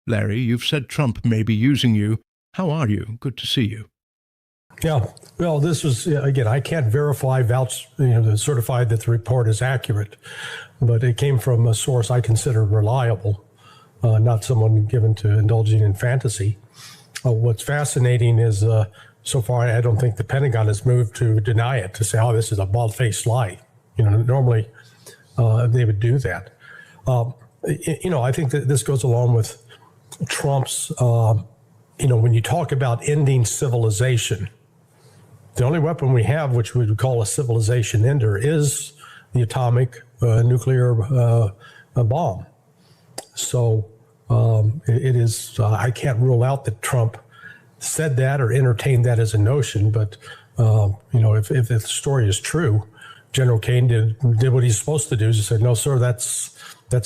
Larry, you've said Trump may be using you. How are you? Good to see you. Yeah, well, this was, again, I can't verify, vouch, certify that the report is accurate, but it came from a source I consider reliable, not someone given to indulging in fantasy. What's fascinating is, so far, I don't think the Pentagon has moved to deny it, to say, oh, this is a bald-faced lie. Normally they would do that. I think that this goes along with Trump's, when you talk about ending civilization, the only weapon we have, which we would call a civilization ender, is the atomic nuclear bomb. So it is, I can't rule out that Trump said that or entertained that as a notion, but, if the story is true, General Kane did what he's supposed to do. He said, no, sir, that's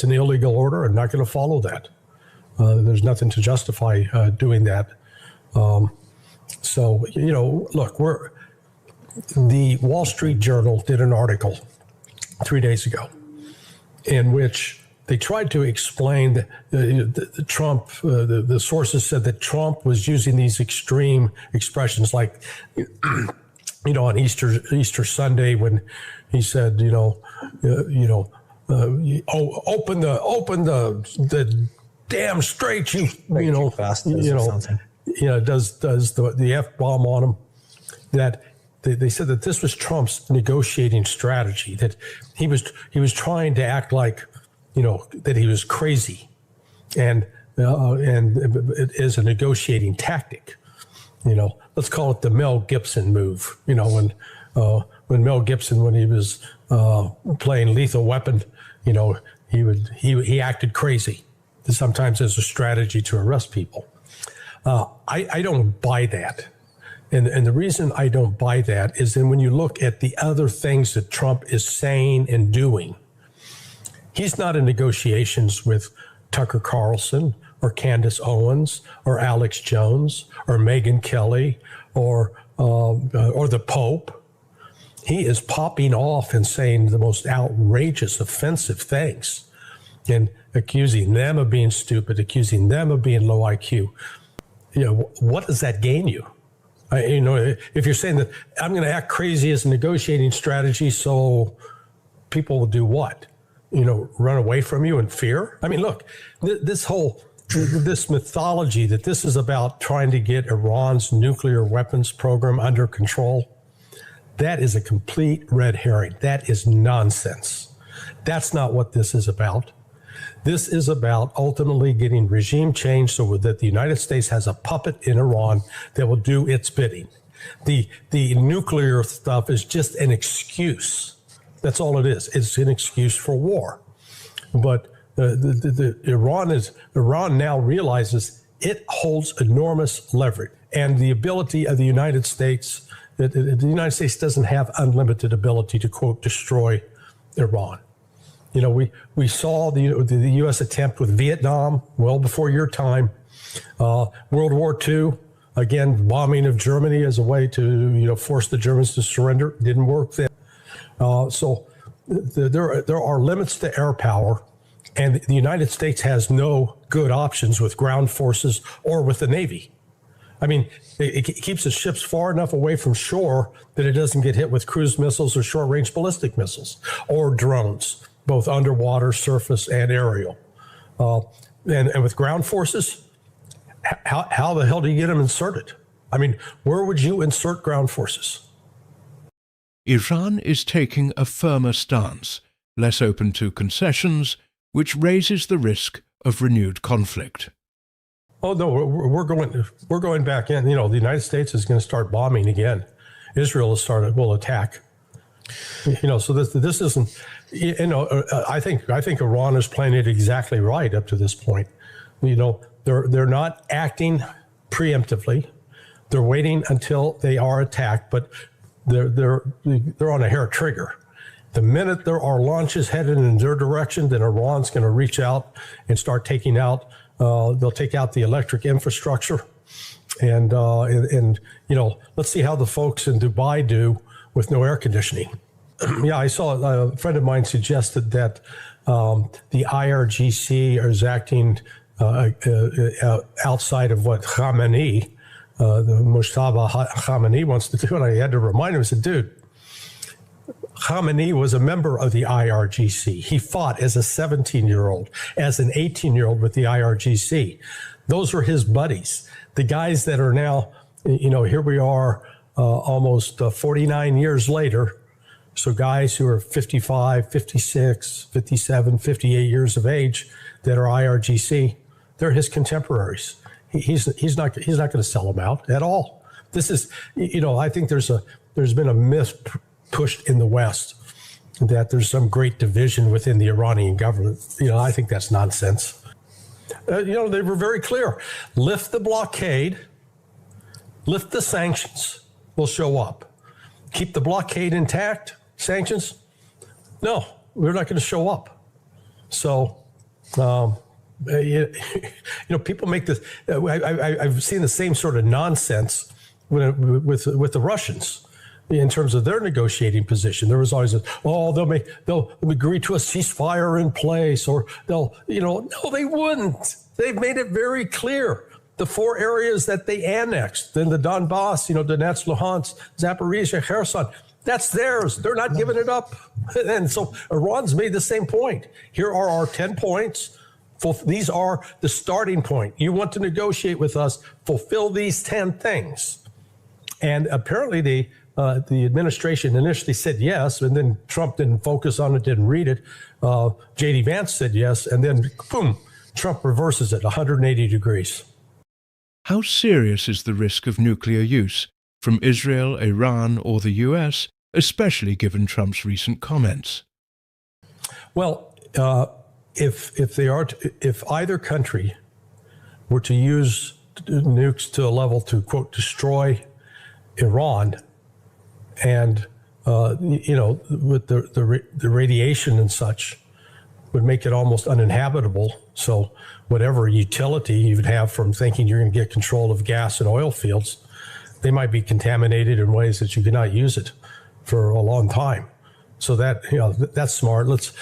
an illegal order. I'm not going to follow that. There's nothing to justify doing that. Look, the Wall Street Journal did an article 3 days ago in which they tried to explain that Trump, the sources said that Trump was using these extreme expressions like, on Easter Sunday when he said, open the damn straits, does the F-bomb on him, that they said that this was Trump's negotiating strategy, that he was trying to act like, that he was crazy and it is a negotiating tactic. Let's call it the Mel Gibson move. When Mel Gibson, when he was playing Lethal Weapon, he acted crazy, sometimes as a strategy to arrest people. I don't buy that. And the reason I don't buy that is then when you look at the other things that Trump is saying and doing, he's not in negotiations with Tucker Carlson or Candace Owens or Alex Jones or Megyn Kelly or the Pope. He is popping off and saying the most outrageous, offensive things and accusing them of being stupid, accusing them of being low IQ. What does that gain you? If you're saying that I'm going to act crazy as a negotiating strategy, so people will do what? Run away from you in fear? I mean, look, this mythology that this is about trying to get Iran's nuclear weapons program under control, that is a complete red herring. That is nonsense. That's not what this is about. This is about ultimately getting regime change so that the United States has a puppet in Iran that will do its bidding. The nuclear stuff is just an excuse. That's all it is. It's an excuse for war. But Iran now realizes it holds enormous leverage, and the ability of the United States, the United States doesn't have unlimited ability to, quote, destroy Iran. We saw the U.S. attempt with Vietnam well before your time. World War II, again, bombing of Germany as a way to force the Germans to surrender. Didn't work then. So there are limits to air power, and the United States has no good options with ground forces or with the Navy. I mean, it keeps its ships far enough away from shore that it doesn't get hit with cruise missiles or short-range ballistic missiles or drones, both underwater, surface, and aerial. And with ground forces, how the hell do you get them inserted? I mean, where would you insert ground forces? Iran is taking a firmer stance, less open to concessions, which raises the risk of renewed conflict. Oh no, we're going back in. The United States is going to start bombing again. Israel will attack. So this isn't. I think Iran is playing it exactly right up to this point. They're not acting preemptively. They're waiting until they are attacked, but they're on a hair trigger. The minute there are launches headed in their direction, then Iran's going to reach out and start taking out. They'll take out the electric infrastructure, and let's see how the folks in Dubai do with no air conditioning. Yeah, I saw a friend of mine suggested that the IRGC is acting outside of what Khamenei, the Mustafa Khamenei wants to do. And I had to remind him, I said, dude, Khamenei was a member of the IRGC. He fought as a 17-year-old, as an 18-year-old with the IRGC. Those were his buddies. The guys that are now, here we are almost 49 years later. So guys who are 55, 56, 57, 58 years of age that are IRGC, they're his contemporaries. He's not going to sell them out at all. This is, I think there's been a myth pushed in the West that there's some great division within the Iranian government. I think that's nonsense. They were very clear. Lift the blockade, lift the sanctions, we'll show up. Keep the blockade intact, sanctions? No, we're not going to show up. So, people make this. I've seen the same sort of nonsense with the Russians in terms of their negotiating position. There was always they'll agree to a ceasefire in place, or no, they wouldn't. They've made it very clear. The 4 areas that they annexed, then the Donbass, Donetsk, Luhansk, Zaporizhia, Kherson, that's theirs. They're not giving it up. And so Iran's made the same point. Here are our 10 points. These are the starting point. You want to negotiate with us, fulfill these 10 things. And apparently the administration initially said yes, and then Trump didn't focus on it, didn't read it. J.D. Vance said yes, and then boom, Trump reverses it 180 degrees. How serious is the risk of nuclear use from Israel, Iran, or the US, especially given Trump's recent comments? Well, if either country were to use nukes to a level to, quote, destroy Iran, and with the radiation and such, would make it almost uninhabitable. So whatever utility you would have from thinking you're going to get control of gas and oil fields, they might be contaminated in ways that you cannot use it for a long time. So that, that's smart. Let's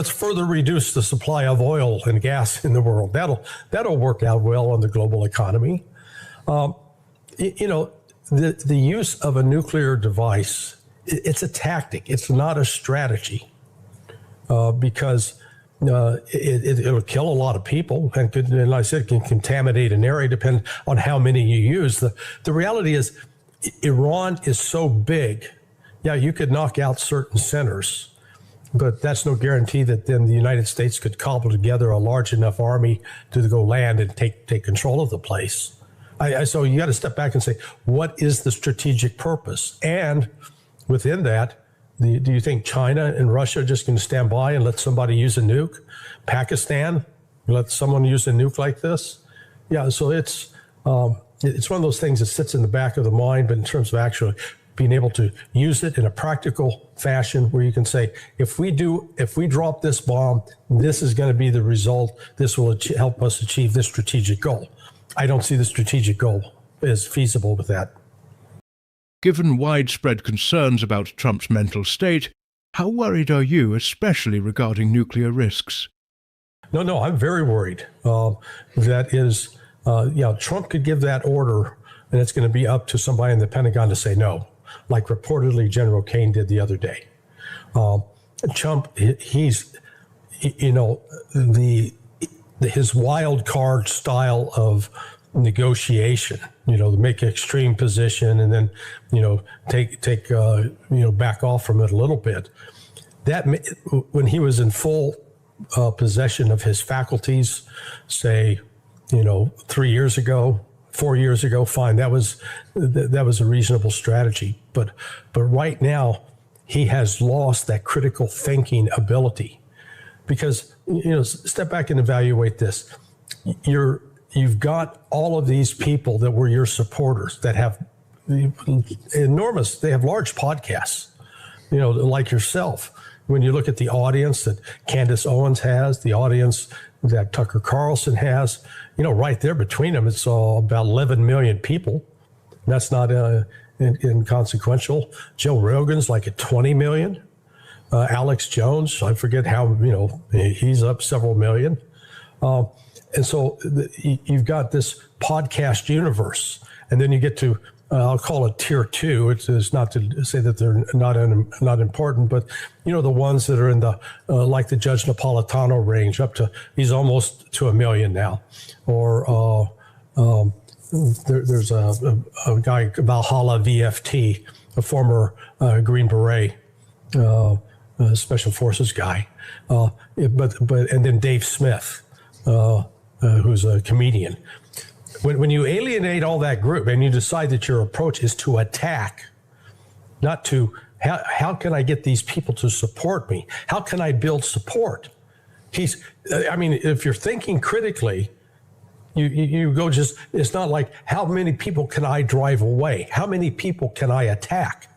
further reduce the supply of oil and gas in the world. That'll work out well on the global economy. The use of a nuclear device, it's a tactic. It's not a strategy, because it'll kill a lot of people, and like I said, can contaminate an area depending on how many you use. The reality is, Iran is so big. Yeah, you could knock out certain centers, but that's no guarantee that then the United States could cobble together a large enough army to go land and take control of the place. So you got to step back and say, what is the strategic purpose? And within that, do you think China and Russia are just going to stand by and let somebody use a nuke? Pakistan, let someone use a nuke like this? Yeah, so it's one of those things that sits in the back of the mind, but in terms of actually being able to use it in a practical fashion where you can say, if we drop this bomb, this is going to be the result. This will help us achieve this strategic goal. I don't see the strategic goal as feasible with that. Given widespread concerns about Trump's mental state, how worried are you, especially regarding nuclear risks? No, I'm very worried. That is, Trump could give that order, and it's going to be up to somebody in the Pentagon to say no, like reportedly General Kane did the other day. Trump, he's, his wild card style of negotiation, make an extreme position and then, take back off from it a little bit. That when he was in full possession of his faculties, say, 3 years ago, 4 years ago, fine, that was a reasonable strategy. But right now, he has lost that critical thinking ability, because step back and evaluate this. You've got all of these people that were your supporters that have they have large podcasts, like yourself. When you look at the audience that Candace Owens has, the audience that Tucker Carlson has, right there between them, it's about 11 million people. That's not inconsequential. Joe Rogan's like at 20 million. Alex Jones, I forget how, he's up several million. And so you've got this podcast universe, and then you get to, I'll call it tier two. It's not to say that they're not important, but the ones that are in the like the Judge Napolitano range, up to, he's almost to 1 million now, or there's a guy, Valhalla VFT, a former Green Beret Special Forces guy, but and then Dave Smith, who's a comedian. When you alienate all that group and you decide that your approach is to attack, not to how can I get these people to support me? How can I build support? If you're thinking critically, you go just, it's not like how many people can I drive away? How many people can I attack?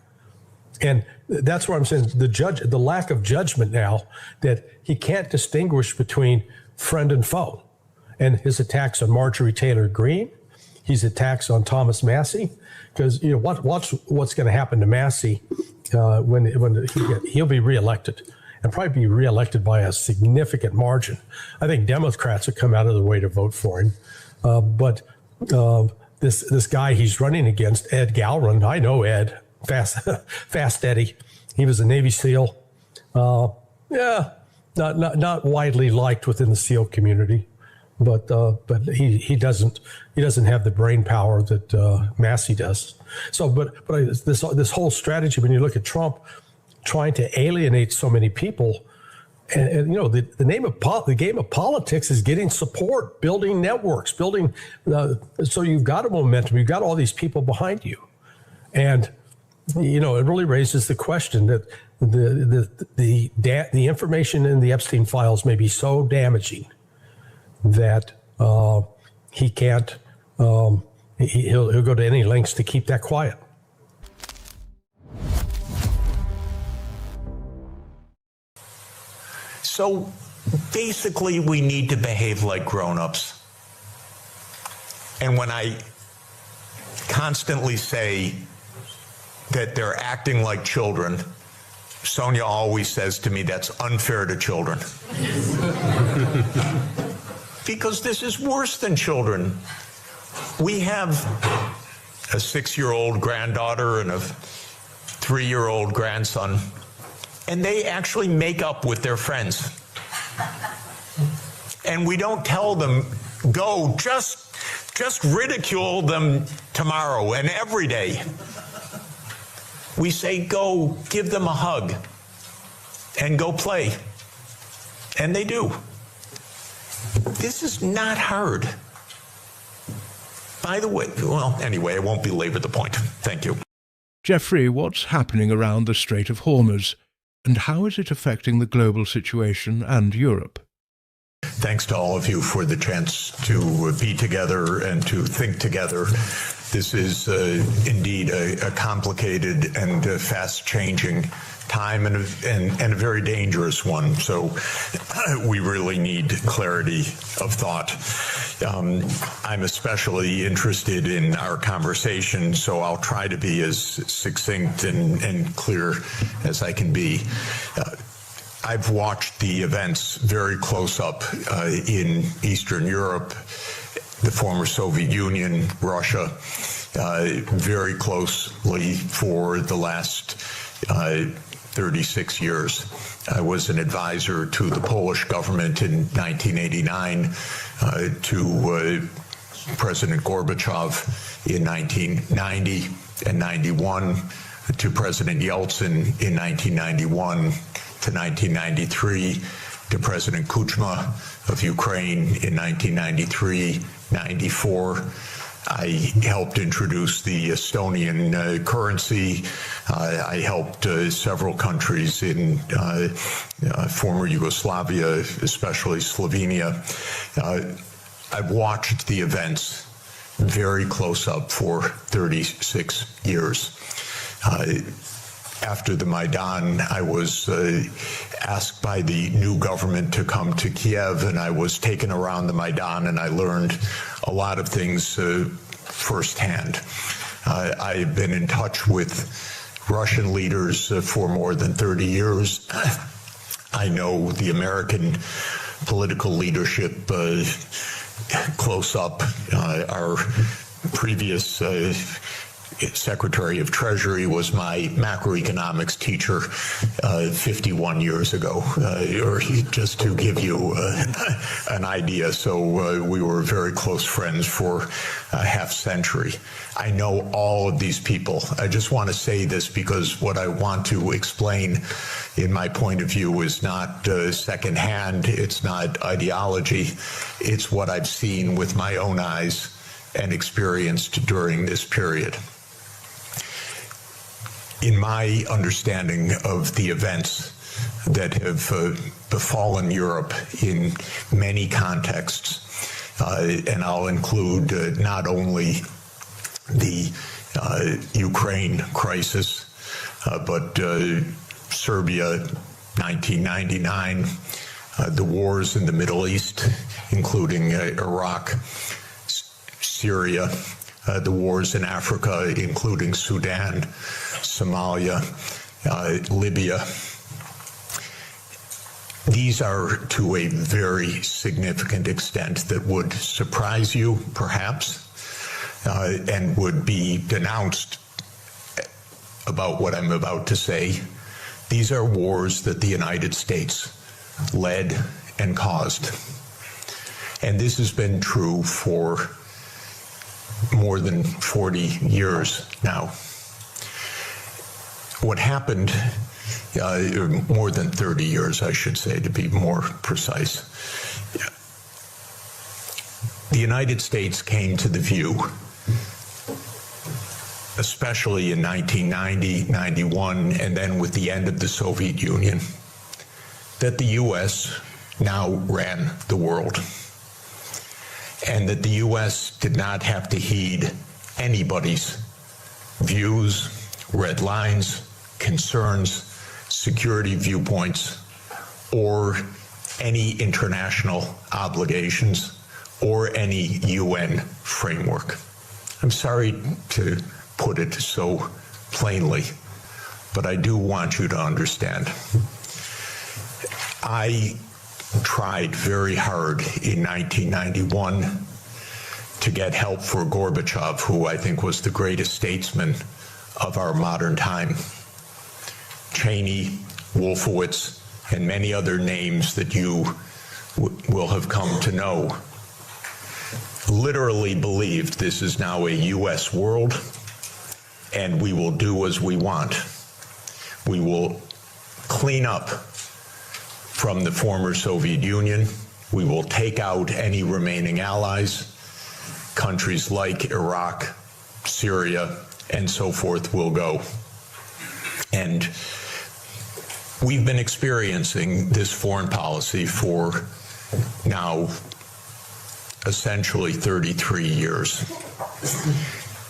And that's what I'm saying, the lack of judgment now, that he can't distinguish between friend and foe. And his attacks on Marjorie Taylor Greene, his attacks on Thomas Massie, because watch what's going to happen to Massie when he'll be reelected, and probably be reelected by a significant margin. I think Democrats will come out of the way to vote for him, but this guy he's running against, Ed Galron, I know Ed, Fast Eddie, he was a Navy SEAL, not widely liked within the SEAL community. But he doesn't have the brain power that Massie does. So, but this whole strategy, when you look at Trump trying to alienate so many people, and the game of politics is getting support, building networks, building. So you've got a momentum, you've got all these people behind you, and it really raises the question that the information in the Epstein files may be so damaging that he can't, he'll go to any lengths to keep that quiet. So basically, we need to behave like grown-ups. And when I constantly say that they're acting like children, Sonia always says to me, that's unfair to children. Because this is worse than children. We have a 6-year-old granddaughter and a 3-year-old grandson, and they actually make up with their friends. And we don't tell them, go, just ridicule them tomorrow and every day. We say, go, give them a hug and go play. And they do. This is not hard. By the way, anyway, I won't belabor the point. Thank you. Jeffrey, what's happening around the Strait of Hormuz, and how is it affecting the global situation and Europe? Thanks to all of you for the chance to be together and to think together. This is indeed a complicated and fast-changing time and a very dangerous one. So we really need clarity of thought. I'm especially interested in our conversation, so I'll try to be as succinct and clear as I can be. I've watched the events very close up in Eastern Europe, the former Soviet Union, Russia, very closely for the last 36 years. I was an advisor to the Polish government in 1989, to President Gorbachev in 1990 and 91, to President Yeltsin in 1991 to 1993, to President Kuchma of Ukraine in 1993-94. I helped introduce the Estonian currency. I helped several countries in former Yugoslavia, especially Slovenia. I've watched the events very close up for 36 years. After the Maidan, I was asked by the new government to come to Kiev, and I was taken around the Maidan, and I learned a lot of things firsthand. I've been in touch with Russian leaders for more than 30 years. I know the American political leadership close up. Our previous Secretary of Treasury was my macroeconomics teacher 51 years ago, or just to give you an idea. So we were very close friends for a half century. I know all of these people. I just want to say this because what I want to explain in my point of view is not secondhand, it's not ideology, it's what I've seen with my own eyes and experienced during this period. In my understanding of the events that have befallen Europe in many contexts, and I'll include not only the Ukraine crisis, but Serbia, 1999, the wars in the Middle East, including Iraq, Syria, the wars in Africa, including Sudan, Somalia, Libya. These are to a very significant extent that would surprise you, perhaps, and would be denounced about what I'm about to say. These are wars that the United States led and caused. And this has been true for more than 40 years now. What happened, more than 30 years, I should say, to be more precise. The United States came to the view, especially in 1990, 91, and then with the end of the Soviet Union, that the U.S. now ran the world, and that the U.S. did not have to heed anybody's views, red lines, concerns, security viewpoints, or any international obligations, or any UN framework. I'm sorry to put it so plainly, but I do want you to understand. I tried very hard in 1991 to get help for Gorbachev, who I think was the greatest statesman of our modern time. Cheney, Wolfowitz, and many other names that you will have come to know literally believed this is now a U.S. world, and we will do as we want. We will clean up from the former Soviet Union. We will take out any remaining allies. Countries like Iraq, Syria, and so forth will go. And we've been experiencing this foreign policy for now essentially 33 years.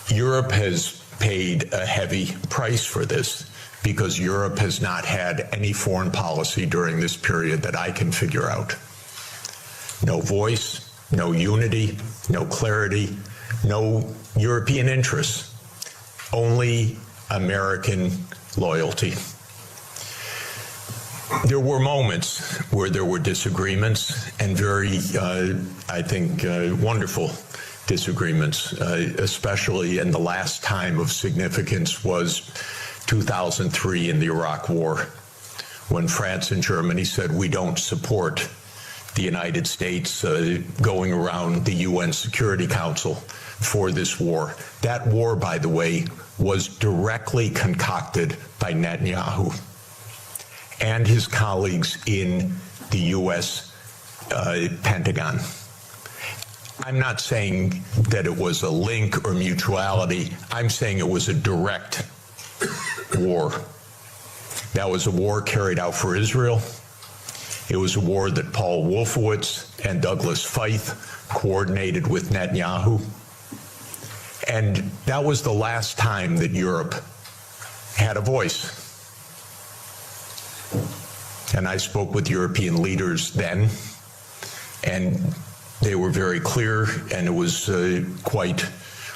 Europe has paid a heavy price for this because Europe has not had any foreign policy during this period that I can figure out. No voice, no unity, no clarity, no European interests, only American loyalty. There were moments where there were disagreements, and very, I think, wonderful disagreements, especially in the last time of significance was 2003 in the Iraq War, when France and Germany said we don't support the United States going around the UN Security Council for this war. That war, by the way, was directly concocted by Netanyahu and his colleagues in the U.S. Pentagon. I'm not saying that it was a link or mutuality. I'm saying it was a direct war. That was a war carried out for Israel. It was a war that Paul Wolfowitz and Douglas Feith coordinated with Netanyahu. And that was the last time that Europe had a voice. And I spoke with European leaders then, and they were very clear, and it was quite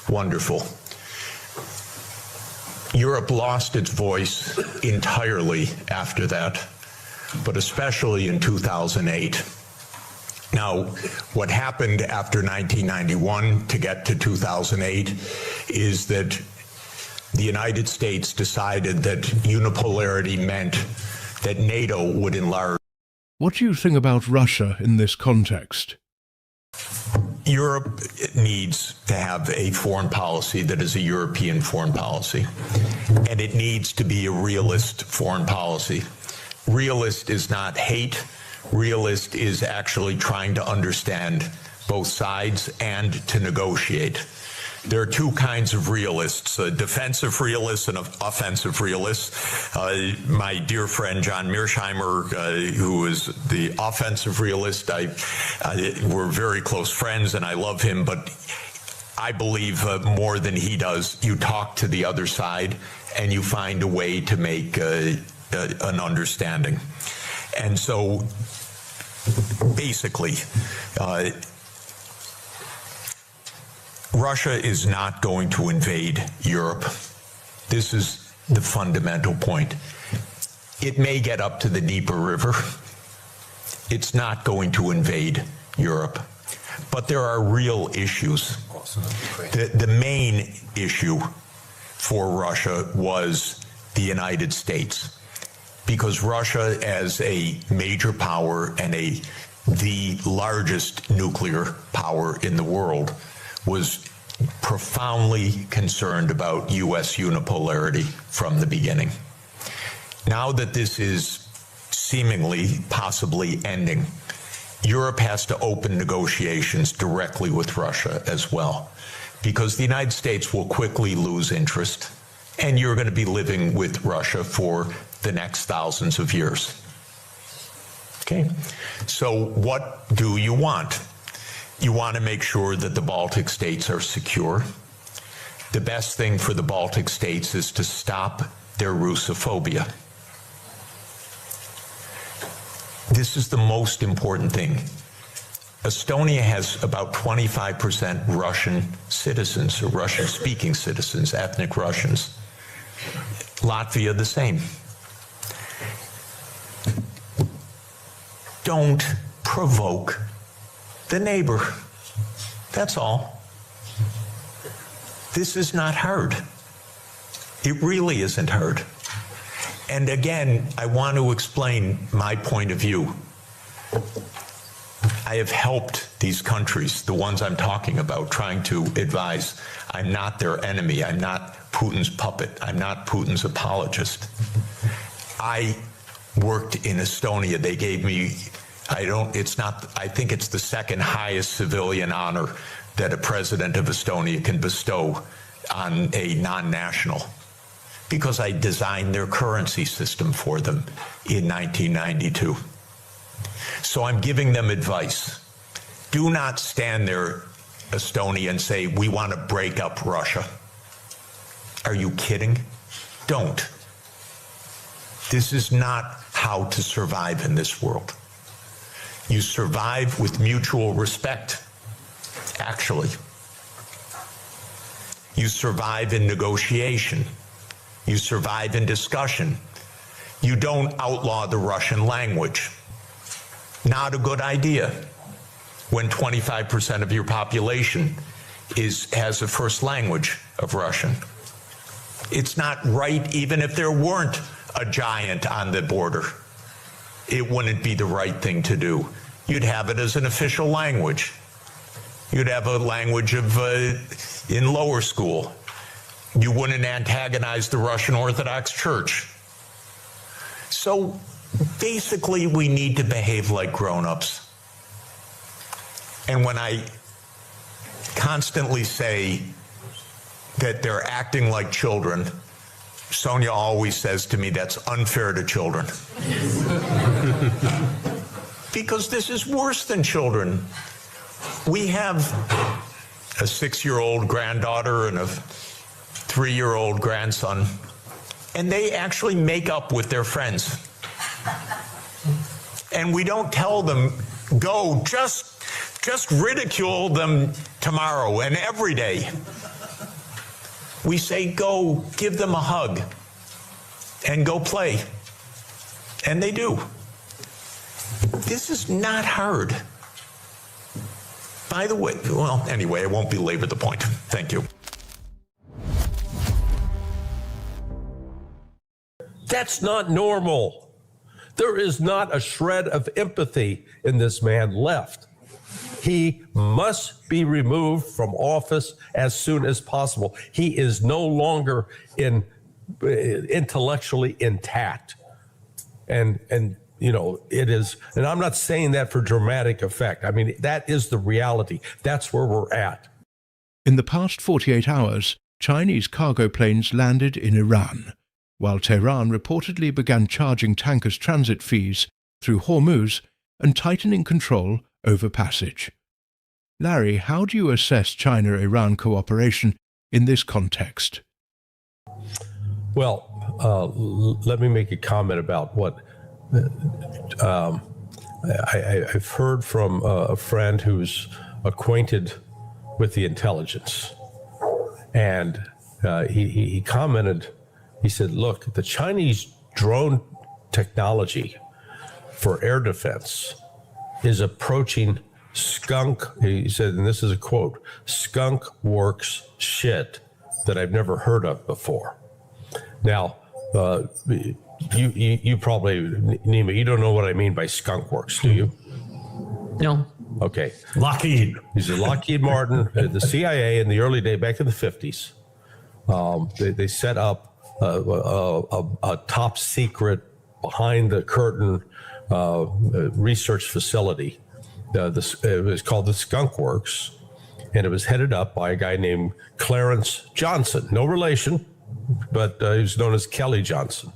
wonderful. Europe lost its voice entirely after that, but especially in 2008, Now, what happened after 1991 to get to 2008 is that the United States decided that unipolarity meant that NATO would enlarge. What do you think about Russia in this context? Europe needs to have a foreign policy that is a European foreign policy, and it needs to be a realist foreign policy. Realist is not hate. Realist is actually trying to understand both sides and to negotiate. There are two kinds of realists, defensive realists and offensive realists. My dear friend John Mearsheimer, who is the offensive realist, we're very close friends and I love him, but I believe more than he does, you talk to the other side and you find a way to make an understanding. And so basically, Russia is not going to invade Europe. This is the fundamental point. It may get up to the Dnieper River. It's not going to invade Europe. But there are real issues. The main issue for Russia was the United States, because Russia, as a major power and the largest nuclear power in the world, was profoundly concerned about U.S. unipolarity from the beginning. Now that this is seemingly, possibly ending, Europe has to open negotiations directly with Russia as well, because the United States will quickly lose interest, and you're going to be living with Russia for the next thousands of years. Okay? So what do you want? You want to make sure that the Baltic states are secure. The best thing for the Baltic states is to stop their Russophobia. This is the most important thing. Estonia has about 25% Russian citizens, or Russian-speaking citizens, ethnic Russians. Latvia, the same. Don't provoke the neighbor. That's all. This is not hard. It really isn't hard. And again, I want to explain my point of view. I have helped these countries, the ones I'm talking about, trying to advise. I'm not their enemy. I'm not Putin's puppet. I'm not Putin's apologist. I worked in Estonia. They gave me, I think it's the second highest civilian honor that a president of Estonia can bestow on a non-national, because I designed their currency system for them in 1992. So I'm giving them advice. Do not stand there, Estonia, and say, we want to break up Russia. Are you kidding? Don't. This is not how to survive in this world. You survive with mutual respect, actually. You survive in negotiation. You survive in discussion. You don't outlaw the Russian language. Not a good idea when 25% of your population has a first language of Russian. It's not right even if there weren't a giant on the border. It wouldn't be the right thing to do. You'd have it as an official language. You'd have a language of in lower school. You wouldn't antagonize the Russian Orthodox Church. So basically, we need to behave like grown-ups. And when I constantly say that they're acting like children, Sonia always says to me, that's unfair to children. Because this is worse than children. We have a 6-year-old granddaughter and a 3-year-old grandson, and they actually make up with their friends. And we don't tell them, go, just ridicule them tomorrow and every day. We say, go, give them a hug and go play. And they do. This is not hard. by the way, well, anyway, I won't belabor the point. Thank you. That's not normal. There is not a shred of empathy in this man left. He must be removed from office as soon as possible. He is no longer intellectually intact. And you know, it is, and I'm not saying that for dramatic effect. I mean, that is the reality. That's where we're at. In the past 48 hours, Chinese cargo planes landed in Iran, while Tehran reportedly began charging tankers transit fees through Hormuz and tightening control over passage. Larry, how do you assess China-Iran cooperation in this context? Well, let me make a comment about what I've heard from a friend who's acquainted with the intelligence. And he commented, he said, look, the Chinese drone technology for air defense is approaching skunk, he said, and this is a quote, skunk works shit that I've never heard of before. Now, you probably, Nima, you don't know what I mean by skunk works, do you? No. Okay. Lockheed. He's a Lockheed Martin, the CIA in the early day, back in the 50s. They set up a top secret behind the curtain research facility. It was called the Skunk Works, and it was headed up by a guy named Clarence Johnson. No relation, but he was known as Kelly Johnson.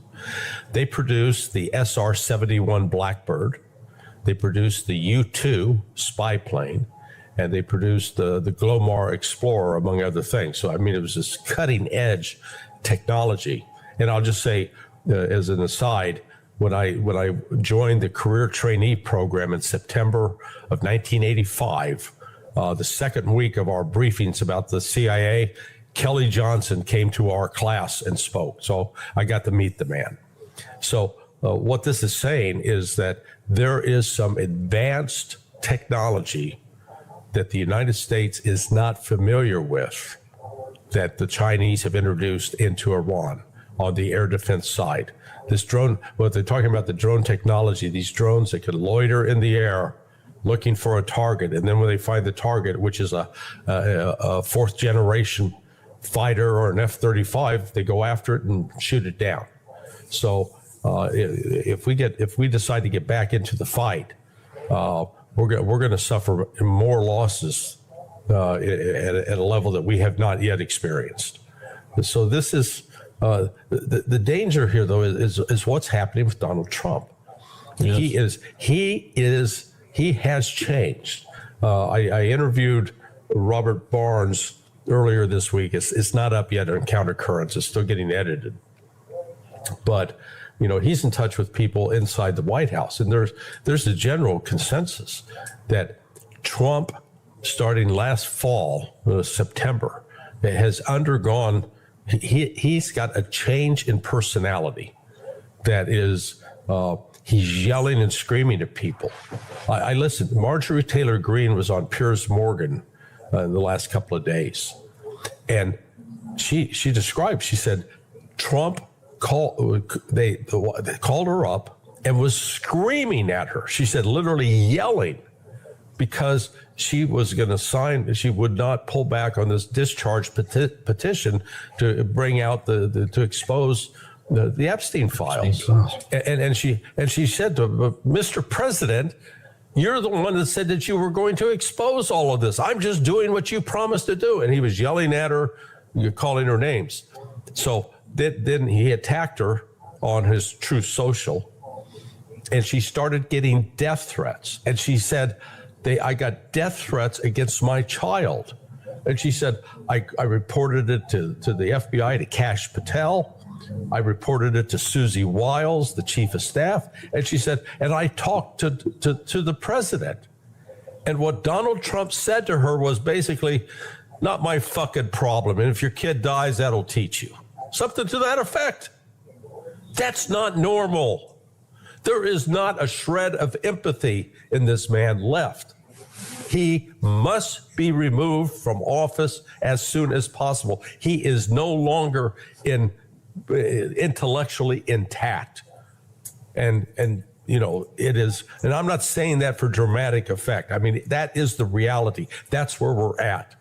They produced the SR-71 Blackbird. They produced the U-2 spy plane, and they produced the Glomar Explorer, among other things. So, I mean, it was this cutting edge technology. And I'll just say, as an aside, when I joined the career trainee program in September of 1985, the second week of our briefings about the CIA, Kelly Johnson came to our class and spoke. So I got to meet the man. So what this is saying is that there is some advanced technology that the United States is not familiar with that the Chinese have introduced into Iran on the air defense side. This drone, what they're talking about, the drone technology, these drones that can loiter in the air looking for a target. And then when they find the target, which is a fourth generation fighter or an F-35, they go after it and shoot it down. So if we decide to get back into the fight, we're going to suffer more losses at a level that we have not yet experienced. So this is the danger here, though, is what's happening with Donald Trump. Yes. He has changed. I interviewed Robert Barnes earlier this week. It's not up yet on Countercurrents. It's still getting edited. But, you know, he's in touch with people inside the White House. And there's a general consensus that Trump, starting last fall, September, has undergone, he's got a change in personality that is, he's yelling and screaming at people. I listened, Marjorie Taylor Greene was on Piers Morgan in the last couple of days. And she described, she said, Trump they called her up and was screaming at her. She said, literally yelling, because she was going to sign, she would not pull back on this discharge petition to bring out to expose the Epstein files. And she said to him, Mr. President, you're the one that said that you were going to expose all of this. I'm just doing what you promised to do. And he was yelling at her, calling her names. So then he attacked her on his Truth Social, and she started getting death threats. And she said, I got death threats against my child. And she said, I reported it to the FBI, to Kash Patel. I reported it to Susie Wiles, the chief of staff. And she said, and I talked to the president. And what Donald Trump said to her was basically, not my fucking problem. And if your kid dies, that'll teach you. Something to that effect. That's not normal. There is not a shred of empathy in this man left. He must be removed from office as soon as possible. He is no longer intellectually intact. And it is, and I'm not saying that for dramatic effect. I mean, that is the reality. That's where we're at.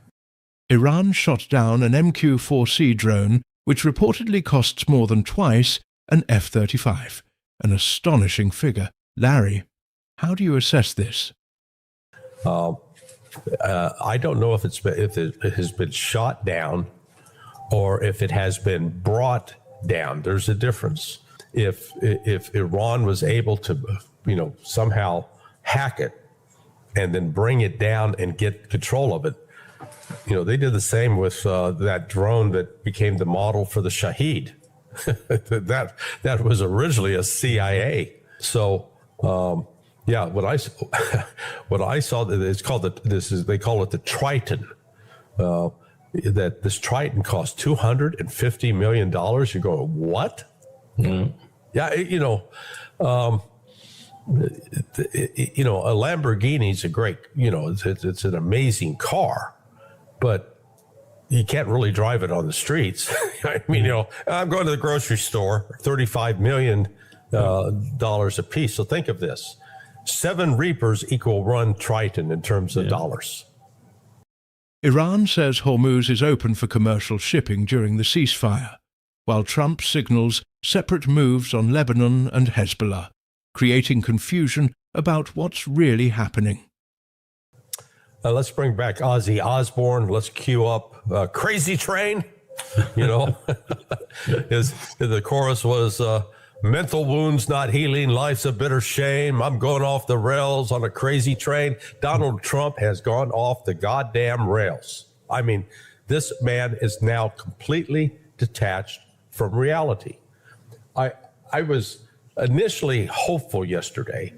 Iran shot down an MQ-4C drone, which reportedly costs more than twice an F-35. An astonishing figure. Larry, how do you assess this? I don't know if it has been shot down or if it has been brought down. There's a difference. If Iran was able to, somehow hack it and then bring it down and get control of it, they did the same with that drone that became the model for the Shahed. that was originally a CIA. So, what I saw, it's called they call it the Triton. That this Triton cost $250 million. You're going, what? Mm-hmm. Yeah, a Lamborghini's a great, it's an amazing car, but you can't really drive it on the streets. I mean, I'm going to the grocery store, $35 million a piece. So think of this: 7 Reapers equal 1 Triton in terms of dollars. Iran says Hormuz is open for commercial shipping during the ceasefire, while Trump signals separate moves on Lebanon and Hezbollah, creating confusion about what's really happening. Let's bring back Ozzy Osbourne. Let's cue up Crazy Train. The chorus was mental wounds not healing, life's a bitter shame. I'm going off the rails on a crazy train. Donald Trump has gone off the goddamn rails. I mean, this man is now completely detached from reality. I was initially hopeful yesterday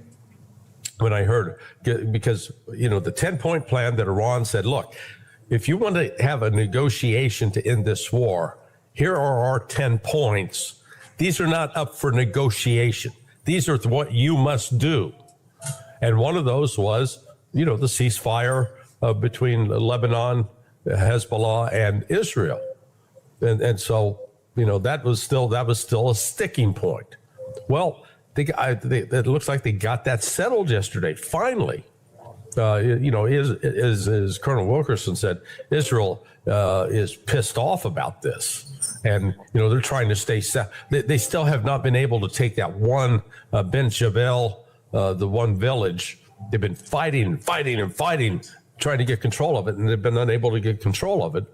when I heard, because, the 10-point plan that Iran said, look, if you want to have a negotiation to end this war, here are our 10 points. These are not up for negotiation. These are what you must do. And one of those was, the ceasefire between Lebanon, Hezbollah, and Israel. And so, that was still a sticking point. Well, it looks like they got that settled yesterday, finally. As Colonel Wilkerson said, Israel is pissed off about this. And, they're trying to stay they still have not been able to take that one Ben Jabal, the one village. They've been fighting, trying to get control of it, and they've been unable to get control of it.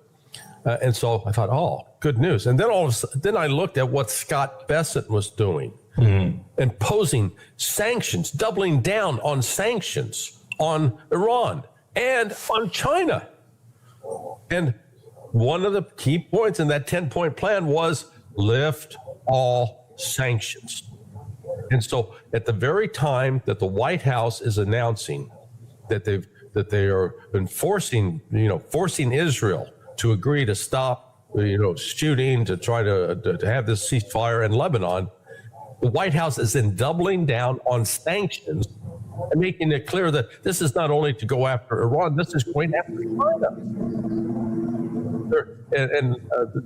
And so I thought, oh, good news. And then then I looked at what Scott Bessent was doing, imposing sanctions, doubling down on sanctions on Iran and on China. And one of the key points in that 10-point plan was lift all sanctions. And so at the very time that the White House is announcing that they are enforcing, forcing Israel to agree to stop, shooting, to try to have this ceasefire in Lebanon, the White House is then doubling down on sanctions and making it clear that this is not only to go after Iran, this is going after China.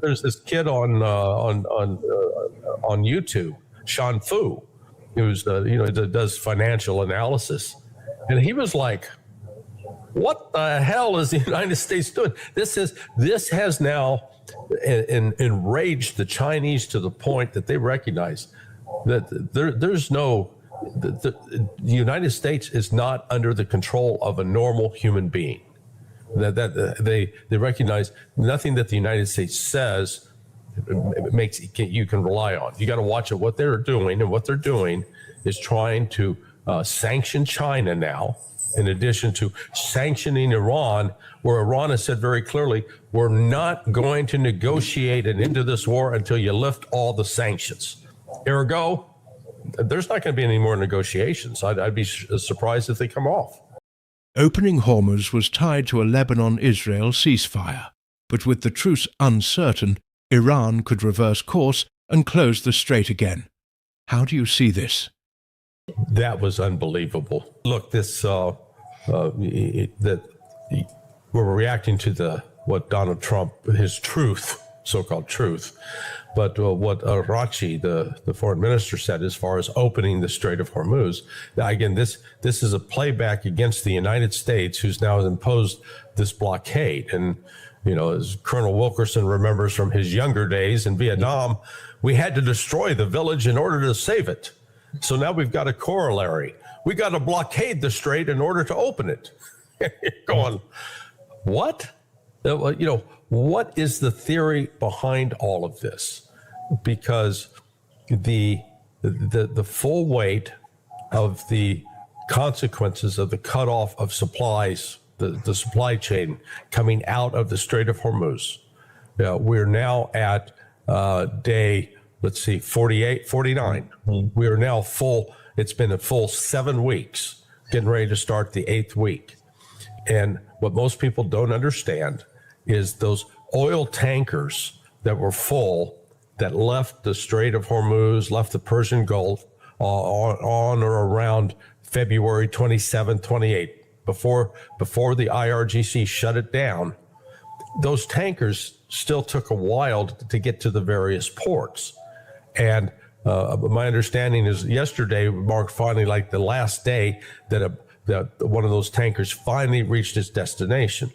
There's this kid on YouTube, Sean Fu, who's does financial analysis, and he was like, "What the hell is the United States doing? This has now enraged the Chinese to the point that they recognize that there's no." The United States is not under the control of a normal human being. That they recognize nothing that the United States says makes you can rely on. You got to watch it. What they're doing, and what they're doing is trying to sanction China now, in addition to sanctioning Iran, where Iran has said very clearly, we're not going to negotiate an end to this war until you lift all the sanctions. Ergo, there's not going to be any more negotiations. I'd be surprised if they come off. Opening Hormuz was tied to a Lebanon-Israel ceasefire, but with the truce uncertain, Iran could reverse course and close the strait again. How do you see this? That was unbelievable. Look, this that we're reacting to what Donald Trump, his truth, so-called truth, but what Araghchi, the foreign minister, said as far as opening the Strait of Hormuz. Now, again, this is a playback against the United States, who's now imposed this blockade. And, as Colonel Wilkerson remembers from his younger days in Vietnam, we had to destroy the village in order to save it. So now we've got a corollary. We got to blockade the strait in order to open it. Going, what? What is the theory behind all of this? Because the full weight of the consequences of the cutoff of supplies, the supply chain coming out of the Strait of Hormuz, we're now at day, 49. We are now full. It's been a full 7 weeks, getting ready to start the 8th week. And what most people don't understand is those oil tankers that were full, that left the Strait of Hormuz, left the Persian Gulf on or around February 27, 28, before the IRGC shut it down. Those tankers still took a while to get to the various ports. And my understanding is yesterday marked finally like the last day that one of those tankers finally reached its destination.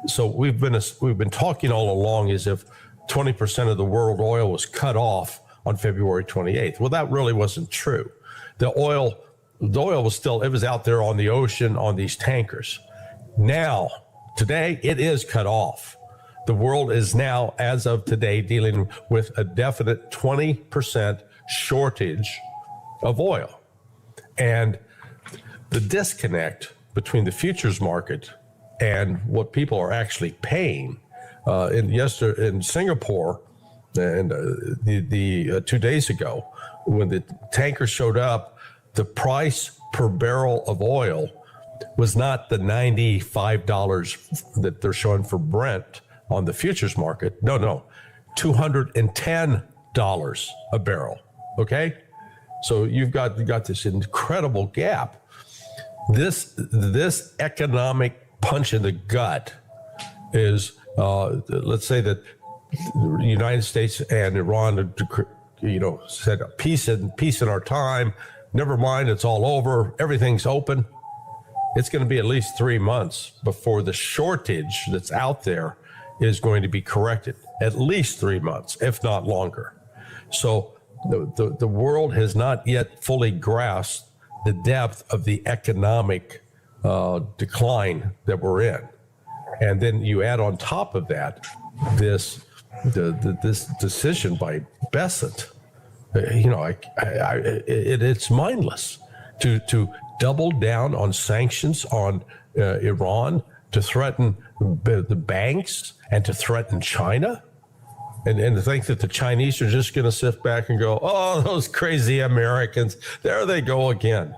So we've been talking all along as if 20% of the world oil was cut off on February 28th. Well, that really wasn't true. The oil was still, it was out there on the ocean on these tankers. Now, today, it is cut off. The world is now, as of today, dealing with a definite 20% shortage of oil. And the disconnect between the futures market and what people are actually paying in Singapore, and 2 days ago, when the tanker showed up, the price per barrel of oil was not the $95 that they're showing for Brent on the futures market. No, $210 a barrel. Okay, so you've got this incredible gap. This economic punch in the gut is, let's say that the United States and Iran, said peace in our time. Never mind, it's all over. Everything's open. It's going to be at least 3 months before the shortage that's out there is going to be corrected. At least 3 months, if not longer. So the world has not yet fully grasped the depth of the economic decline that we're in. And then you add on top of that this decision by Bessent. It's mindless to double down on sanctions on Iran, to threaten the banks and to threaten China, and to think that the Chinese are just going to sit back and go, oh, those crazy Americans, there they go again.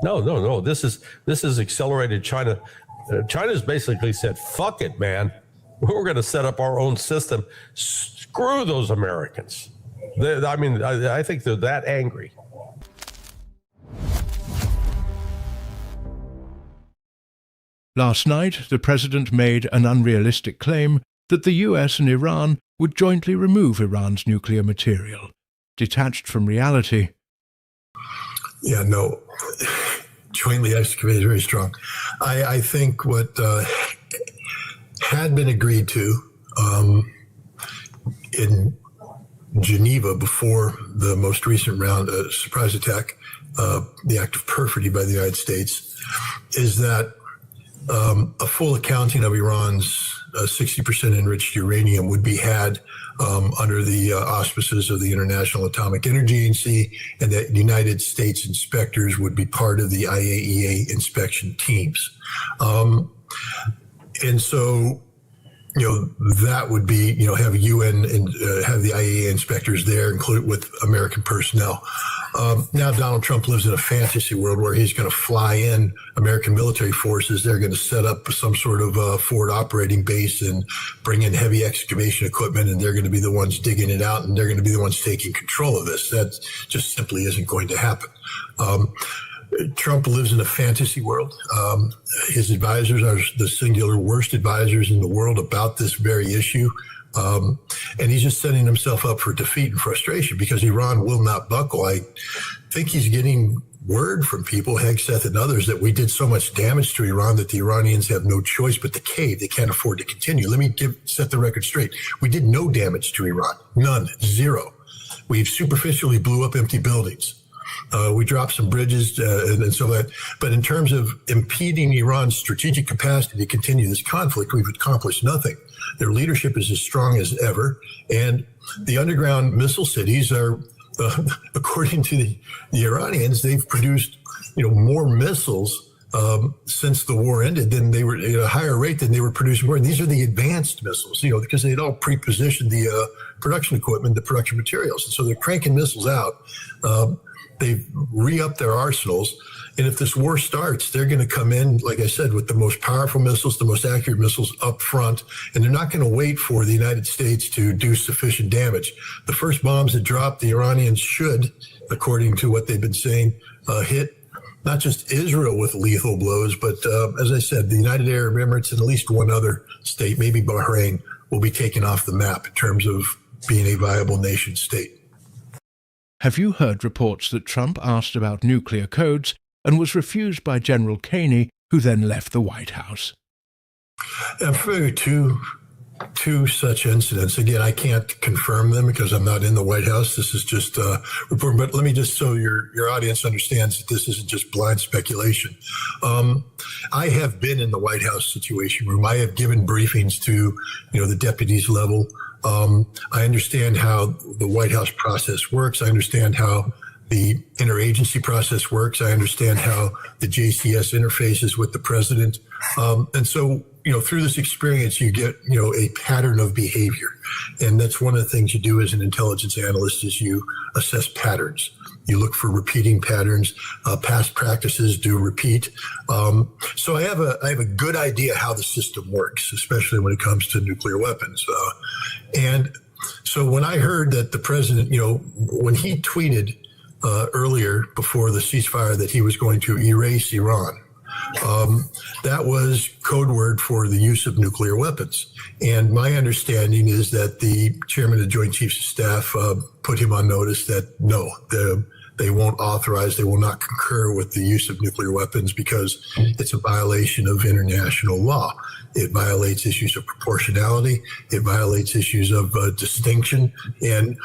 No. This is accelerated China. China's basically said, fuck it, man. We're going to set up our own system. Screw those Americans. I think they're that angry. Last night, the president made an unrealistic claim that the US and Iran would jointly remove Iran's nuclear material. Detached from reality. Yeah, no. Jointly excavated is very strong. I think what had been agreed to in Geneva before the most recent round, surprise attack, the act of perfidy by the United States, is that a full accounting of Iran's 60% enriched uranium would be had under the auspices of the International Atomic Energy Agency, and that United States inspectors would be part of the IAEA inspection teams. And so, that would be, have UN and have the IAEA inspectors there, included with American personnel. Now Donald Trump lives in a fantasy world where he's going to fly in American military forces. They're going to set up some sort of forward operating base and bring in heavy excavation equipment, and they're going to be the ones digging it out, and they're going to be the ones taking control of this. That just simply isn't going to happen. Trump lives in a fantasy world. His advisors are the singular worst advisors in the world about this very issue. And he's just setting himself up for defeat and frustration because Iran will not buckle. I think he's getting word from people, Hegseth and others, that we did so much damage to Iran that the Iranians have no choice but to cave. They can't afford to continue. Let me set the record straight. We did no damage to Iran. None. Zero. We superficially blew up empty buildings. We dropped some bridges and so that. But in terms of impeding Iran's strategic capacity to continue this conflict, we've accomplished nothing. Their leadership is as strong as ever. And the underground missile cities are, according to the Iranians, they've produced, more missiles since the war ended than they were at a higher rate than they were producing more. And these are the advanced missiles, because they'd all pre-positioned the production equipment, the production materials. And so they're cranking missiles out. They've re-upped their arsenals. And if this war starts, they're going to come in, like I said, with the most powerful missiles, the most accurate missiles up front. And they're not going to wait for the United States to do sufficient damage. The first bombs that drop, the Iranians should, according to what they've been saying, hit not just Israel with lethal blows, but as I said, the United Arab Emirates and at least one other state, maybe Bahrain, will be taken off the map in terms of being a viable nation state. Have you heard reports that Trump asked about nuclear codes and was refused by General Caney, who then left the White House? I'm familiar with two such incidents. Again, I can't confirm them because I'm not in the White House. This is just reporting. But let me just, so your audience understands that this isn't just blind speculation. I have been in the White House Situation Room. I have given briefings to, the deputies level. I understand how the White House process works. I understand how the interagency process works. I understand how the JCS interfaces with the president. And so, through this experience, you get, a pattern of behavior. And that's one of the things you do as an intelligence analyst is you assess patterns. You look for repeating patterns. Past practices do repeat. So I have a good idea how the system works, especially when it comes to nuclear weapons. And so when I heard that the president, when he tweeted earlier before the ceasefire that he was going to erase Iran, that was code word for the use of nuclear weapons. And my understanding is that the chairman of the Joint Chiefs of Staff put him on notice that no, they won't authorize, they will not concur with the use of nuclear weapons because it's a violation of international law. It violates issues of proportionality. It violates issues of distinction. And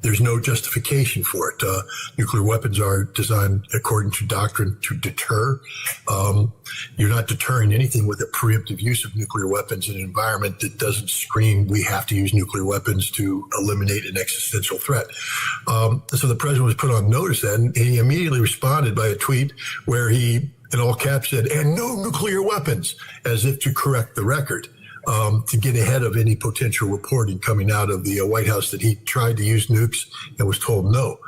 there's no justification for it. Nuclear weapons are designed, according to doctrine, to deter. You're not deterring anything with a preemptive use of nuclear weapons in an environment that doesn't scream, we have to use nuclear weapons to eliminate an existential threat. So the president was put on notice then, and he immediately responded by a tweet where he, in all caps, said, and no nuclear weapons, as if to correct the record. To get ahead of any potential reporting coming out of the White House that he tried to use nukes and was told no.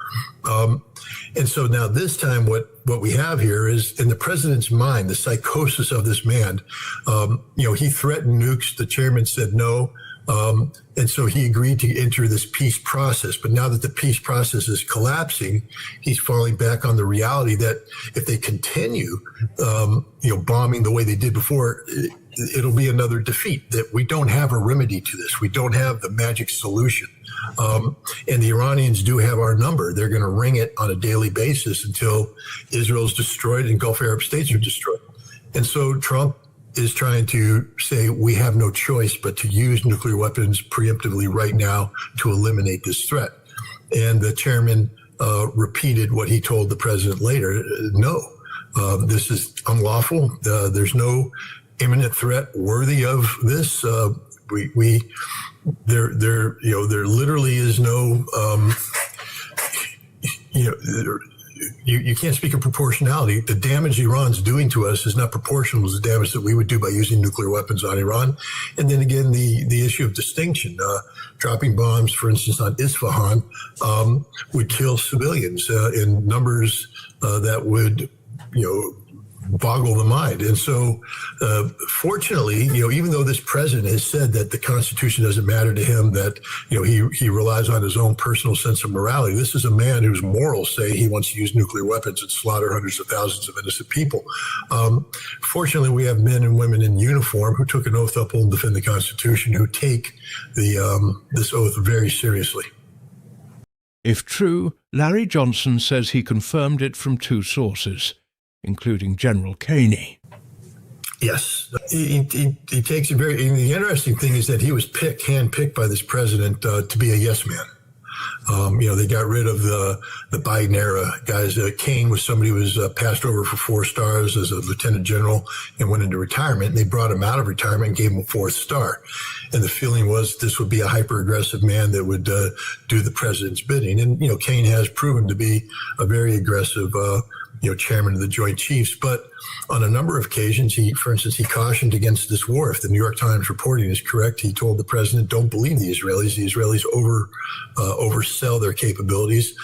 And so now this time what we have here is in the president's mind, the psychosis of this man. He threatened nukes. The chairman said no. And so he agreed to enter this peace process. But now that the peace process is collapsing, he's falling back on the reality that if they continue, bombing the way they did before, it'll be another defeat, that we don't have a remedy to this. We don't have the magic solution. And the Iranians do have our number. They're going to ring it on a daily basis until Israel's destroyed and Gulf Arab states are destroyed. And so Trump is trying to say we have no choice but to use nuclear weapons preemptively right now to eliminate this threat. And the chairman repeated what he told the president later. No, this is unlawful. There's no imminent threat worthy of this. There literally is no, you can't speak of proportionality. The damage Iran's doing to us is not proportional to the damage that we would do by using nuclear weapons on Iran. And then again, the issue of distinction, dropping bombs, for instance, on Isfahan, would kill civilians in numbers that would, boggle the mind. And so, fortunately, even though this president has said that the Constitution doesn't matter to him, that, he relies on his own personal sense of morality, this is a man whose morals say he wants to use nuclear weapons and slaughter hundreds of thousands of innocent people. Fortunately, we have men and women in uniform who took an oath to uphold and defend the Constitution, who take this oath very seriously. If true, Larry Johnson says he confirmed it from 2 sources, including General Caney. Yes, he takes it very. The interesting thing is that he was handpicked by this president to be a yes man. They got rid of the Biden era guys. Kane was somebody who was passed over for 4 stars as a lieutenant general and went into retirement. And they brought him out of retirement and gave him a 4th star. And the feeling was this would be a hyper aggressive man that would do the president's bidding. And, Kane has proven to be a very aggressive chairman of the Joint Chiefs. But on a number of occasions, for instance, he cautioned against this war. If the New York Times reporting is correct, he told the president, don't believe the Israelis. The Israelis oversell their capabilities.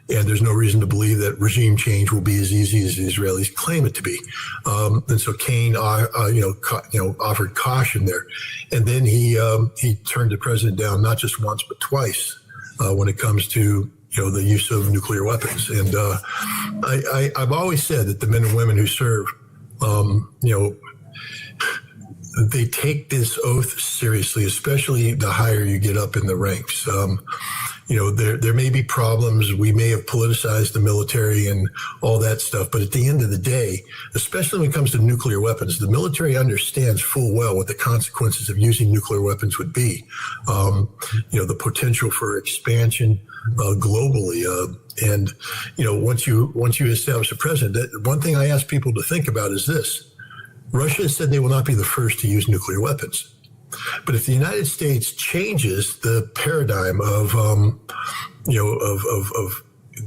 And there's no reason to believe that regime change will be as easy as the Israelis claim it to be. And so Kane, offered caution there. And then he turned the president down not just once, but twice when it comes to the use of nuclear weapons. And I've always said that the men and women who serve, they take this oath seriously, especially the higher you get up in the ranks. There may be problems. We may have politicized the military and all that stuff. But at the end of the day, especially when it comes to nuclear weapons, the military understands full well what the consequences of using nuclear weapons would be. The potential for expansion globally. And once you establish a precedent, one thing I ask people to think about is this. Russia has said they will not be the first to use nuclear weapons. But if the United States changes the paradigm of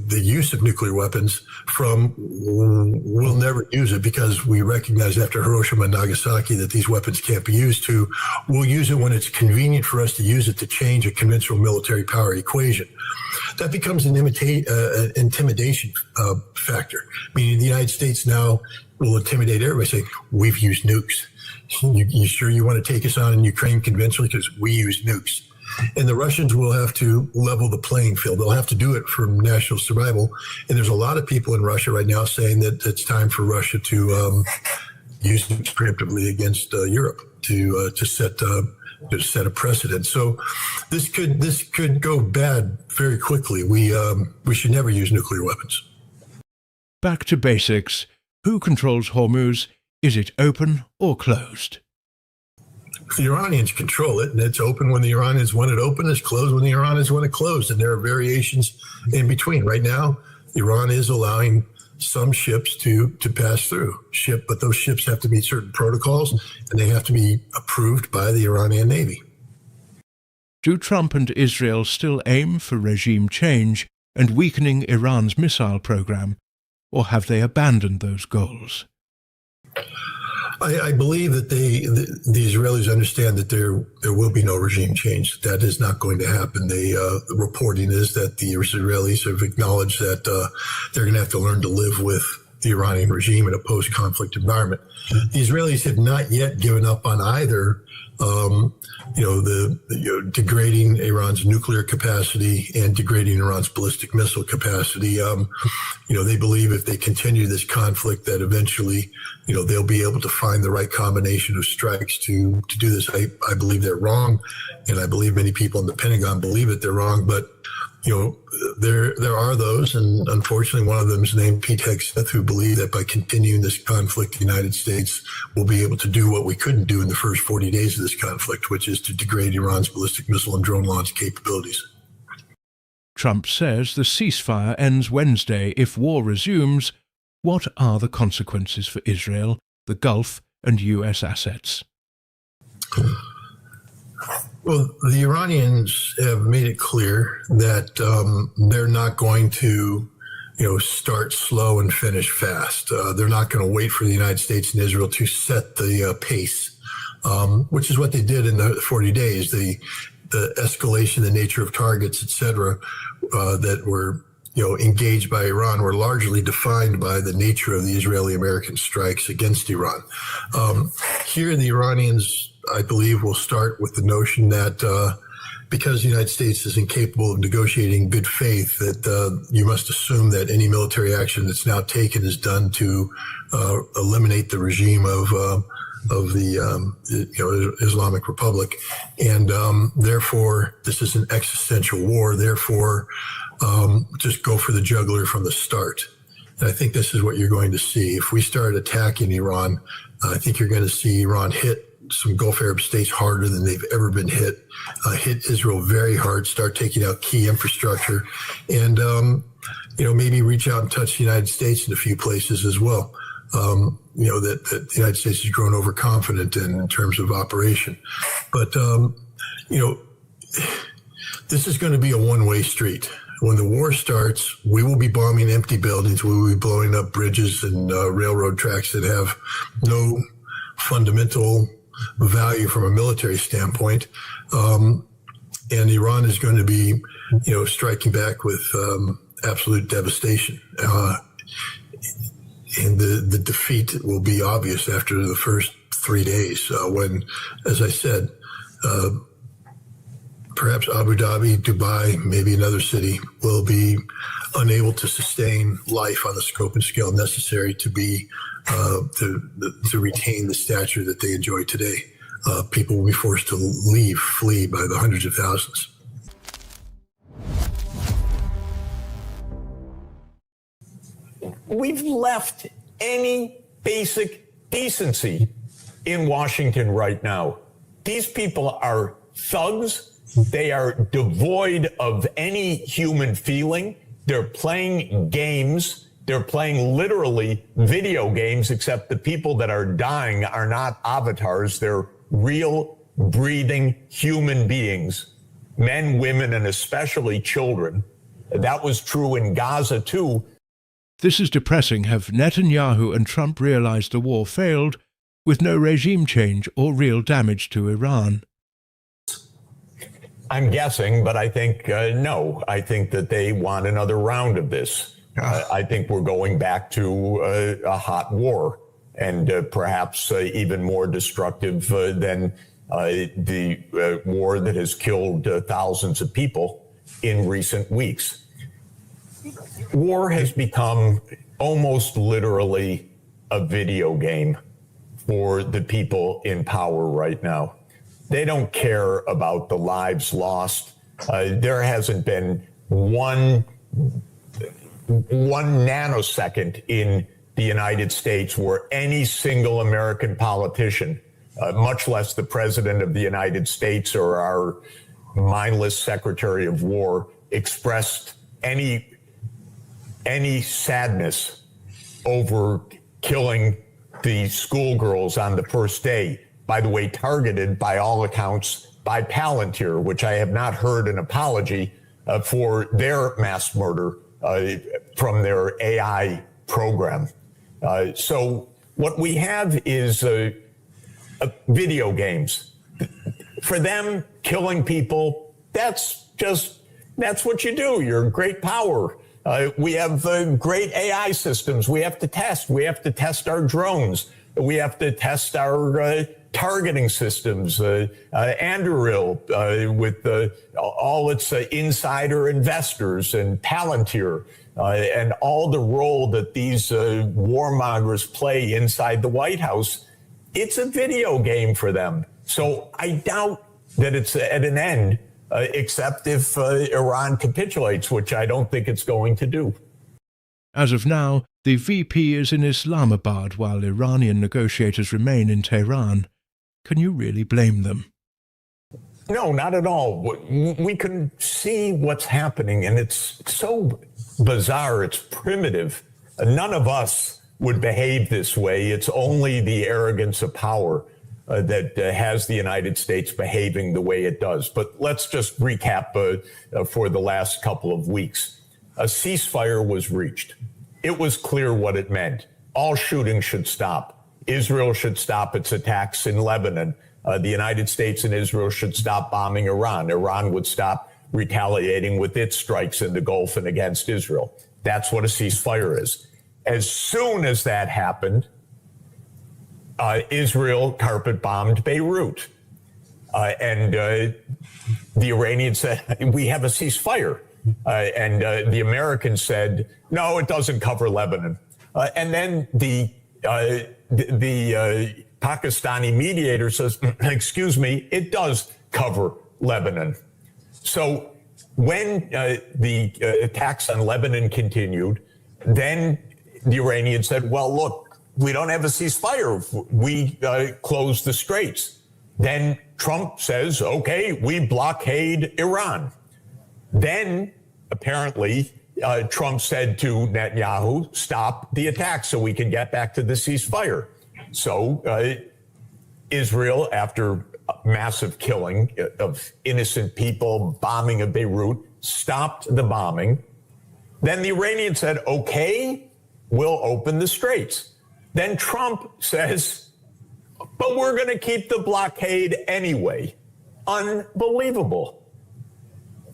the use of nuclear weapons from we'll never use it because we recognize after Hiroshima and Nagasaki that these weapons can't be used, to we'll use it when it's convenient for us to use it to change a conventional military power equation. That becomes an intimidation factor, meaning the United States now will intimidate everybody, saying, we've used nukes. You sure you want to take us on in Ukraine conventionally because we use nukes? And the Russians will have to level the playing field. They'll have to do it for national survival. And there's a lot of people in Russia right now saying that it's time for Russia to use nukes preemptively against Europe to set a precedent. So this could go bad very quickly. We should never use nuclear weapons. Back to basics. Who controls Hormuz? Is it open or closed? The Iranians control it, and it's open when the Iranians want it open, it's closed when the Iranians want it closed, and there are variations in between. Right now, Iran is allowing some ships to pass through, but those ships have to meet certain protocols, and they have to be approved by the Iranian Navy. Do Trump and Israel still aim for regime change and weakening Iran's missile program, or have they abandoned those goals? I believe that the Israelis understand that there will be no regime change. That is not going to happen. The reporting is that the Israelis have acknowledged that they're going to have to learn to live with the Iranian regime in a post-conflict environment. The Israelis have not yet given up on either degrading Iran's nuclear capacity and degrading Iran's ballistic missile capacity. They believe if they continue this conflict that eventually, they'll be able to find the right combination of strikes to do this. I believe they're wrong, and I believe many people in the Pentagon believe that they're wrong, but there are those, and unfortunately one of them is named Pete Hegseth, who believe that by continuing this conflict, the United States will be able to do what we couldn't do in the first 40 days of this conflict, which is to degrade Iran's ballistic missile and drone launch capabilities. Trump says the ceasefire ends Wednesday if war resumes. What are the consequences for Israel, the Gulf, and U.S. assets? Well, the Iranians have made it clear that they're not going to, start slow and finish fast. They're not going to wait for the United States and Israel to set the pace, which is what they did in the 40 days. The escalation, the nature of targets, et cetera, that were engaged by Iran were largely defined by the nature of the Israeli-American strikes against Iran. Here, the Iranians, I believe, will start with the notion that because the United States is incapable of negotiating good faith, that you must assume that any military action that's now taken is done to eliminate the regime of the Islamic Republic, and therefore this is an existential war. Therefore, just go for the jugular from the start. And I think this is what you're going to see. If we start attacking Iran, I think you're going to see Iran hit some Gulf Arab states harder than they've ever been hit Israel very hard, start taking out key infrastructure, and maybe reach out and touch the United States in a few places as well. That the United States has grown overconfident in terms of operation. But, this is going to be a one-way street. When the war starts, we will be bombing empty buildings. We will be blowing up bridges and railroad tracks that have no fundamental value from a military standpoint. And Iran is going to be, striking back with absolute devastation. And the defeat will be obvious after the first 3 days when, as I said, perhaps Abu Dhabi, Dubai, maybe another city will be unable to sustain life on the scope and scale necessary to be to retain the stature that they enjoy today. People will be forced to flee by the hundreds of thousands. We've left any basic decency in Washington right now. These people are thugs. They are devoid of any human feeling. They're playing games. They're playing literally video games, except the people that are dying are not avatars. They're real, breathing human beings, men, women, and especially children. That was true in Gaza, too. This is depressing. Have Netanyahu and Trump realized the war failed with no regime change or real damage to Iran? I'm guessing, but I think no. I think that they want another round of this. I think we're going back to a hot war, and perhaps even more destructive than the war that has killed thousands of people in recent weeks. War has become almost literally a video game for the people in power right now. They don't care about the lives lost. There hasn't been one nanosecond in the United States where any single American politician, much less the President of the United States or our mindless Secretary of War, expressed any sadness over killing the schoolgirls on the first day. By the way, targeted by all accounts by Palantir, which I have not heard an apology for their mass murder from their AI program. So what we have is video games. For them, killing people, that's what you do. You're a great power. We have great AI systems. We have to test. We have to test our drones. We have to test our targeting systems, Anduril with all its insider investors, and Palantir, and all the role that these warmongers play inside the White House. It's a video game for them. So I doubt that it's at an end, except if Iran capitulates, which I don't think it's going to do. As of now, the VP is in Islamabad while Iranian negotiators remain in Tehran. Can you really blame them? No, not at all. We can see what's happening, and it's so bizarre. It's primitive. None of us would behave this way. It's only the arrogance of power that has the United States behaving the way it does. But let's just recap for the last couple of weeks. A ceasefire was reached. It was clear what it meant. All shooting should stop. Israel should stop its attacks in Lebanon. The United States and Israel should stop bombing Iran. Iran would stop retaliating with its strikes in the Gulf and against Israel. That's what a ceasefire is. As soon as that happened, Israel carpet bombed Beirut. And the Iranians said, we have a ceasefire. And the Americans said, no, it doesn't cover Lebanon. And then the Pakistani mediator says, excuse me, it does cover Lebanon. So when the attacks on Lebanon continued, then the Iranians said, well, look, we don't have a ceasefire. We closed the straits. Then Trump says, okay, we blockade Iran. Then apparently Trump said to Netanyahu, stop the attack so we can get back to the ceasefire. So Israel, after massive killing of innocent people, bombing of Beirut, stopped the bombing. Then the Iranians said, okay, we'll open the straits. Then Trump says, but we're going to keep the blockade anyway. Unbelievable.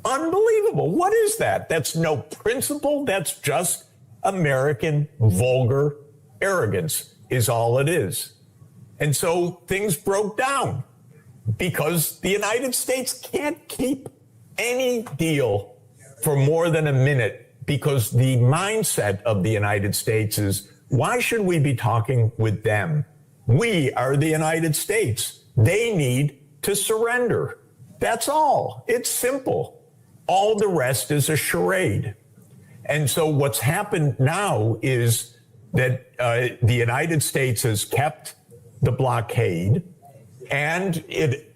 Unbelievable. What is that? That's no principle. That's just American vulgar arrogance is all it is. And so things broke down because the United States can't keep any deal for more than a minute because the mindset of the United States is, why should we be talking with them? We are the United States. They need to surrender. That's all. It's simple. All the rest is a charade. And so what's happened now is that the United States has kept the blockade, and it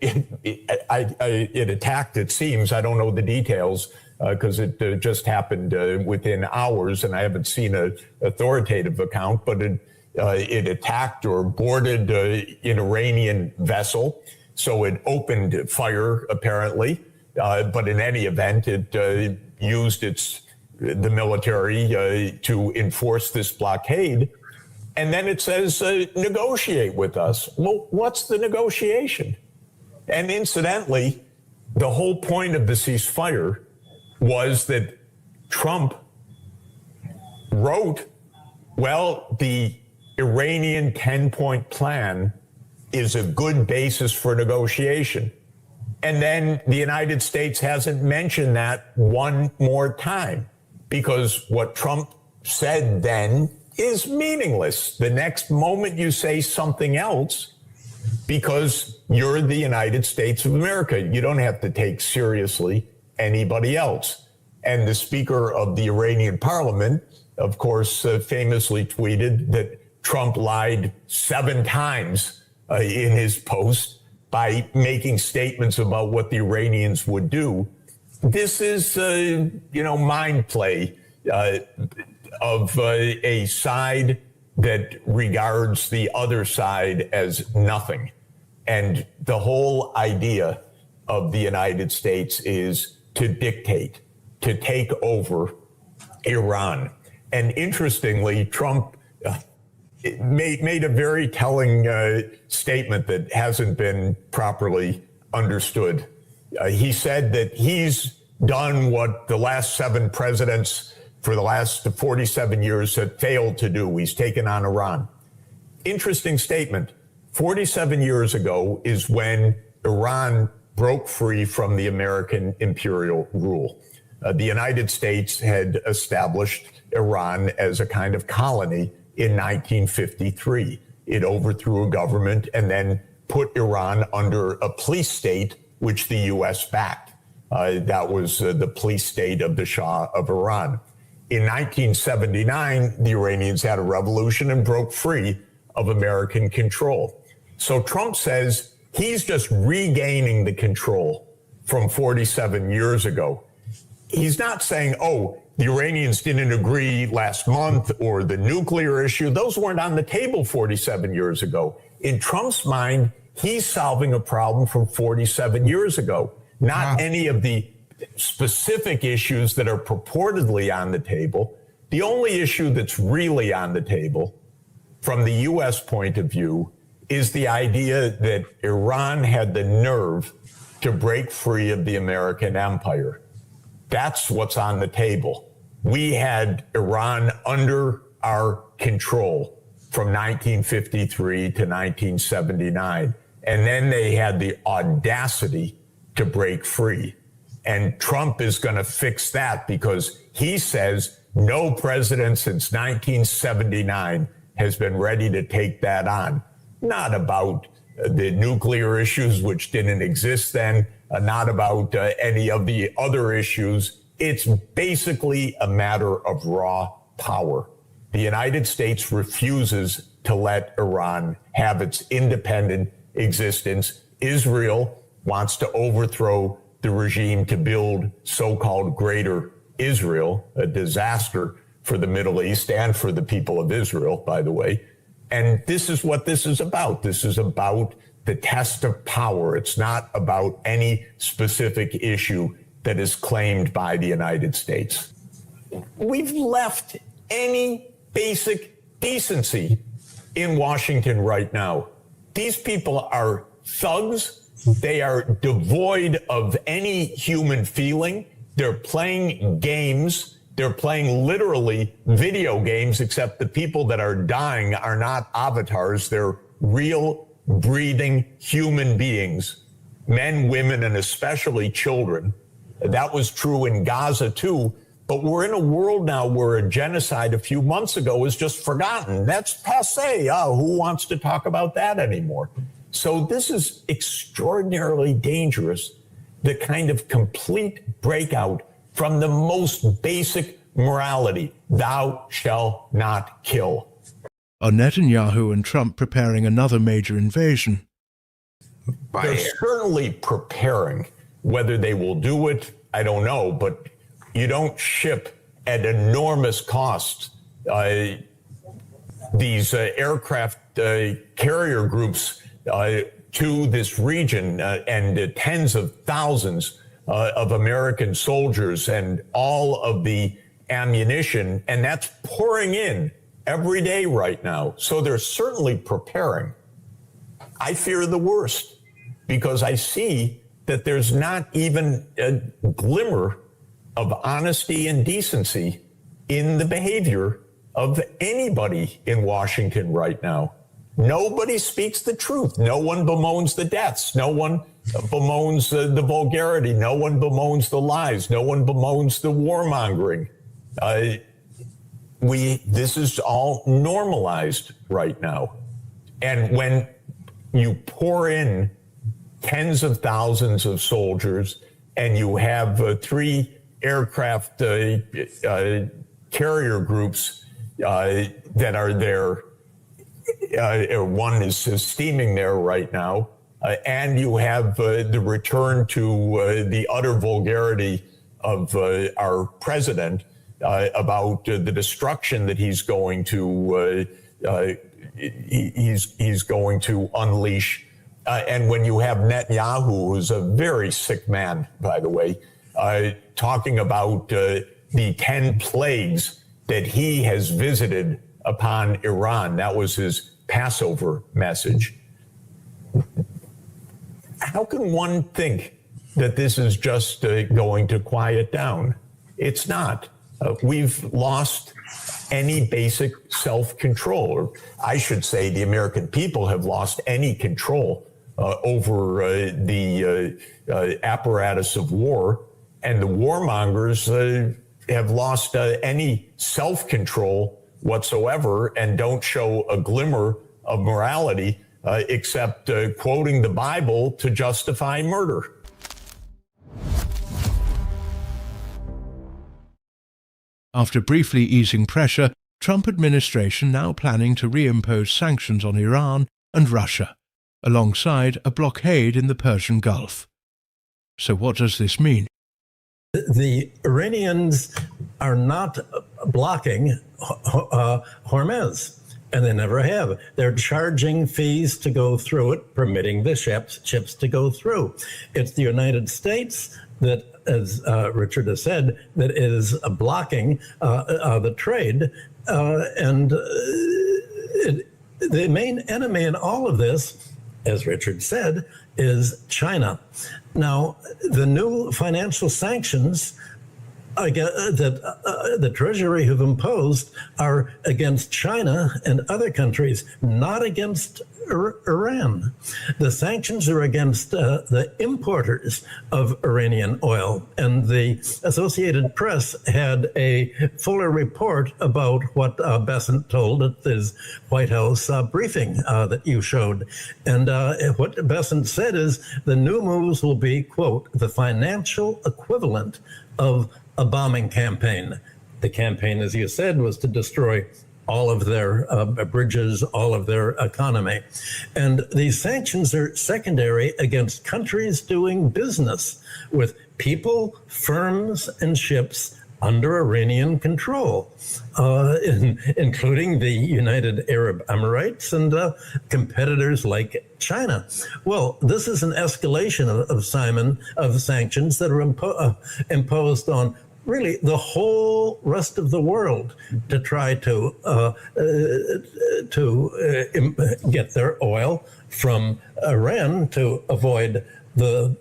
attacked, it seems, I don't know the details, because it just happened within hours, and I haven't seen an authoritative account, but it attacked or boarded an Iranian vessel. So it opened fire, apparently, but in any event, it used the military to enforce this blockade. And then it says, negotiate with us. Well, what's the negotiation? And incidentally, the whole point of the ceasefire was that Trump wrote, well, the Iranian 10-point plan is a good basis for negotiation. And then the United States hasn't mentioned that one more time because what Trump said then is meaningless. The next moment you say something else, because you're the United States of America, you don't have to take seriously anybody else. And the Speaker of the Iranian Parliament, of course, famously tweeted that Trump lied 7 times in his post by making statements about what the Iranians would do. This is, mind play of a side that regards the other side as nothing. And the whole idea of the United States is to dictate, to take over Iran. And interestingly, Trump made a very telling statement that hasn't been properly understood. He said that he's done what the last 7 presidents for the last 47 years have failed to do. He's taken on Iran. Interesting statement. 47 years ago is when Iran broke free from the American imperial rule. The United States had established Iran as a kind of colony in 1953. It overthrew a government and then put Iran under a police state, which the U.S. backed. That was the police state of the Shah of Iran. In 1979, the Iranians had a revolution and broke free of American control. So Trump says he's just regaining the control from 47 years ago. He's not saying, oh, the Iranians didn't agree last month or the nuclear issue. Those weren't on the table 47 years ago. In Trump's mind, he's solving a problem from 47 years ago, not any of the specific issues that are purportedly on the table. The only issue that's really on the table from the U.S. point of view is the idea that Iran had the nerve to break free of the American empire. That's what's on the table. We had Iran under our control from 1953 to 1979. And then they had the audacity to break free. And Trump is going to fix that because he says no president since 1979 has been ready to take that on. Not about the nuclear issues, which didn't exist then, not about any of the other issues. It's basically a matter of raw power. The United States refuses to let Iran have its independent existence. Israel wants to overthrow the regime to build so-called Greater Israel, a disaster for the Middle East and for the people of Israel, by the way. And this is what this is about. This is about the test of power. It's not about any specific issue that is claimed by the United States. We've left any basic decency in Washington right now. These people are thugs. They are devoid of any human feeling. They're playing games. They're playing literally video games, except the people that are dying are not avatars. They're real, breathing human beings, men, women, and especially children. That was true in Gaza, too. But we're in a world now where a genocide a few months ago was just forgotten. That's passé. Who wants to talk about that anymore? So this is extraordinarily dangerous, the kind of complete breakout from the most basic morality. Thou shalt not kill. Are Netanyahu and Trump preparing another major invasion? They're certainly preparing. Whether they will do it, I don't know. But you don't ship at enormous cost these aircraft carrier groups to this region and tens of thousands of American soldiers and all of the ammunition, and that's pouring in every day right now. So they're certainly preparing. I fear the worst because I see that there's not even a glimmer of honesty and decency in the behavior of anybody in Washington right now. Nobody speaks the truth. No one bemoans the deaths. No one bemoans the vulgarity. No one bemoans the lies. No one bemoans the warmongering. This is all normalized right now. And when you pour in tens of thousands of soldiers and you have 3 aircraft carrier groups that are there, one is steaming there right now, and you have the return to the utter vulgarity of our president about the destruction that he's going to he's going to unleash. And when you have Netanyahu, who's a very sick man, by the way, talking about the 10 plagues that he has visited upon Iran. That was his Passover message. How can one think that this is just going to quiet down? It's not. We've lost any basic self-control. Or I should say the American people have lost any control over the apparatus of war, and the warmongers have lost any self-control whatsoever and don't show a glimmer of morality except quoting the Bible to justify murder. After briefly easing pressure, Trump administration now planning to reimpose sanctions on Iran and Russia, alongside a blockade in the Persian Gulf. So what does this mean? The Iranians are not blocking Hormuz, and they never have. They're charging fees to go through it, permitting the ships to go through. It's the United States that, as Richard has said, that is blocking the trade. The main enemy in all of this, as Richard said, is China. Now, the new financial sanctions that the Treasury have imposed are against China and other countries, not against Iran. The sanctions are against the importers of Iranian oil. And the Associated Press had a fuller report about what Bessent told at his White House briefing that you showed. And what Bessent said is the new moves will be, quote, the financial equivalent of a bombing campaign. The campaign, as you said, was to destroy all of their bridges, all of their economy. And these sanctions are secondary against countries doing business with people, firms, and ships under Iranian control, including the United Arab Emirates and competitors like China. Well, this is an escalation of sanctions that are imposed on really the whole rest of the world to try to get their oil from Iran to avoid the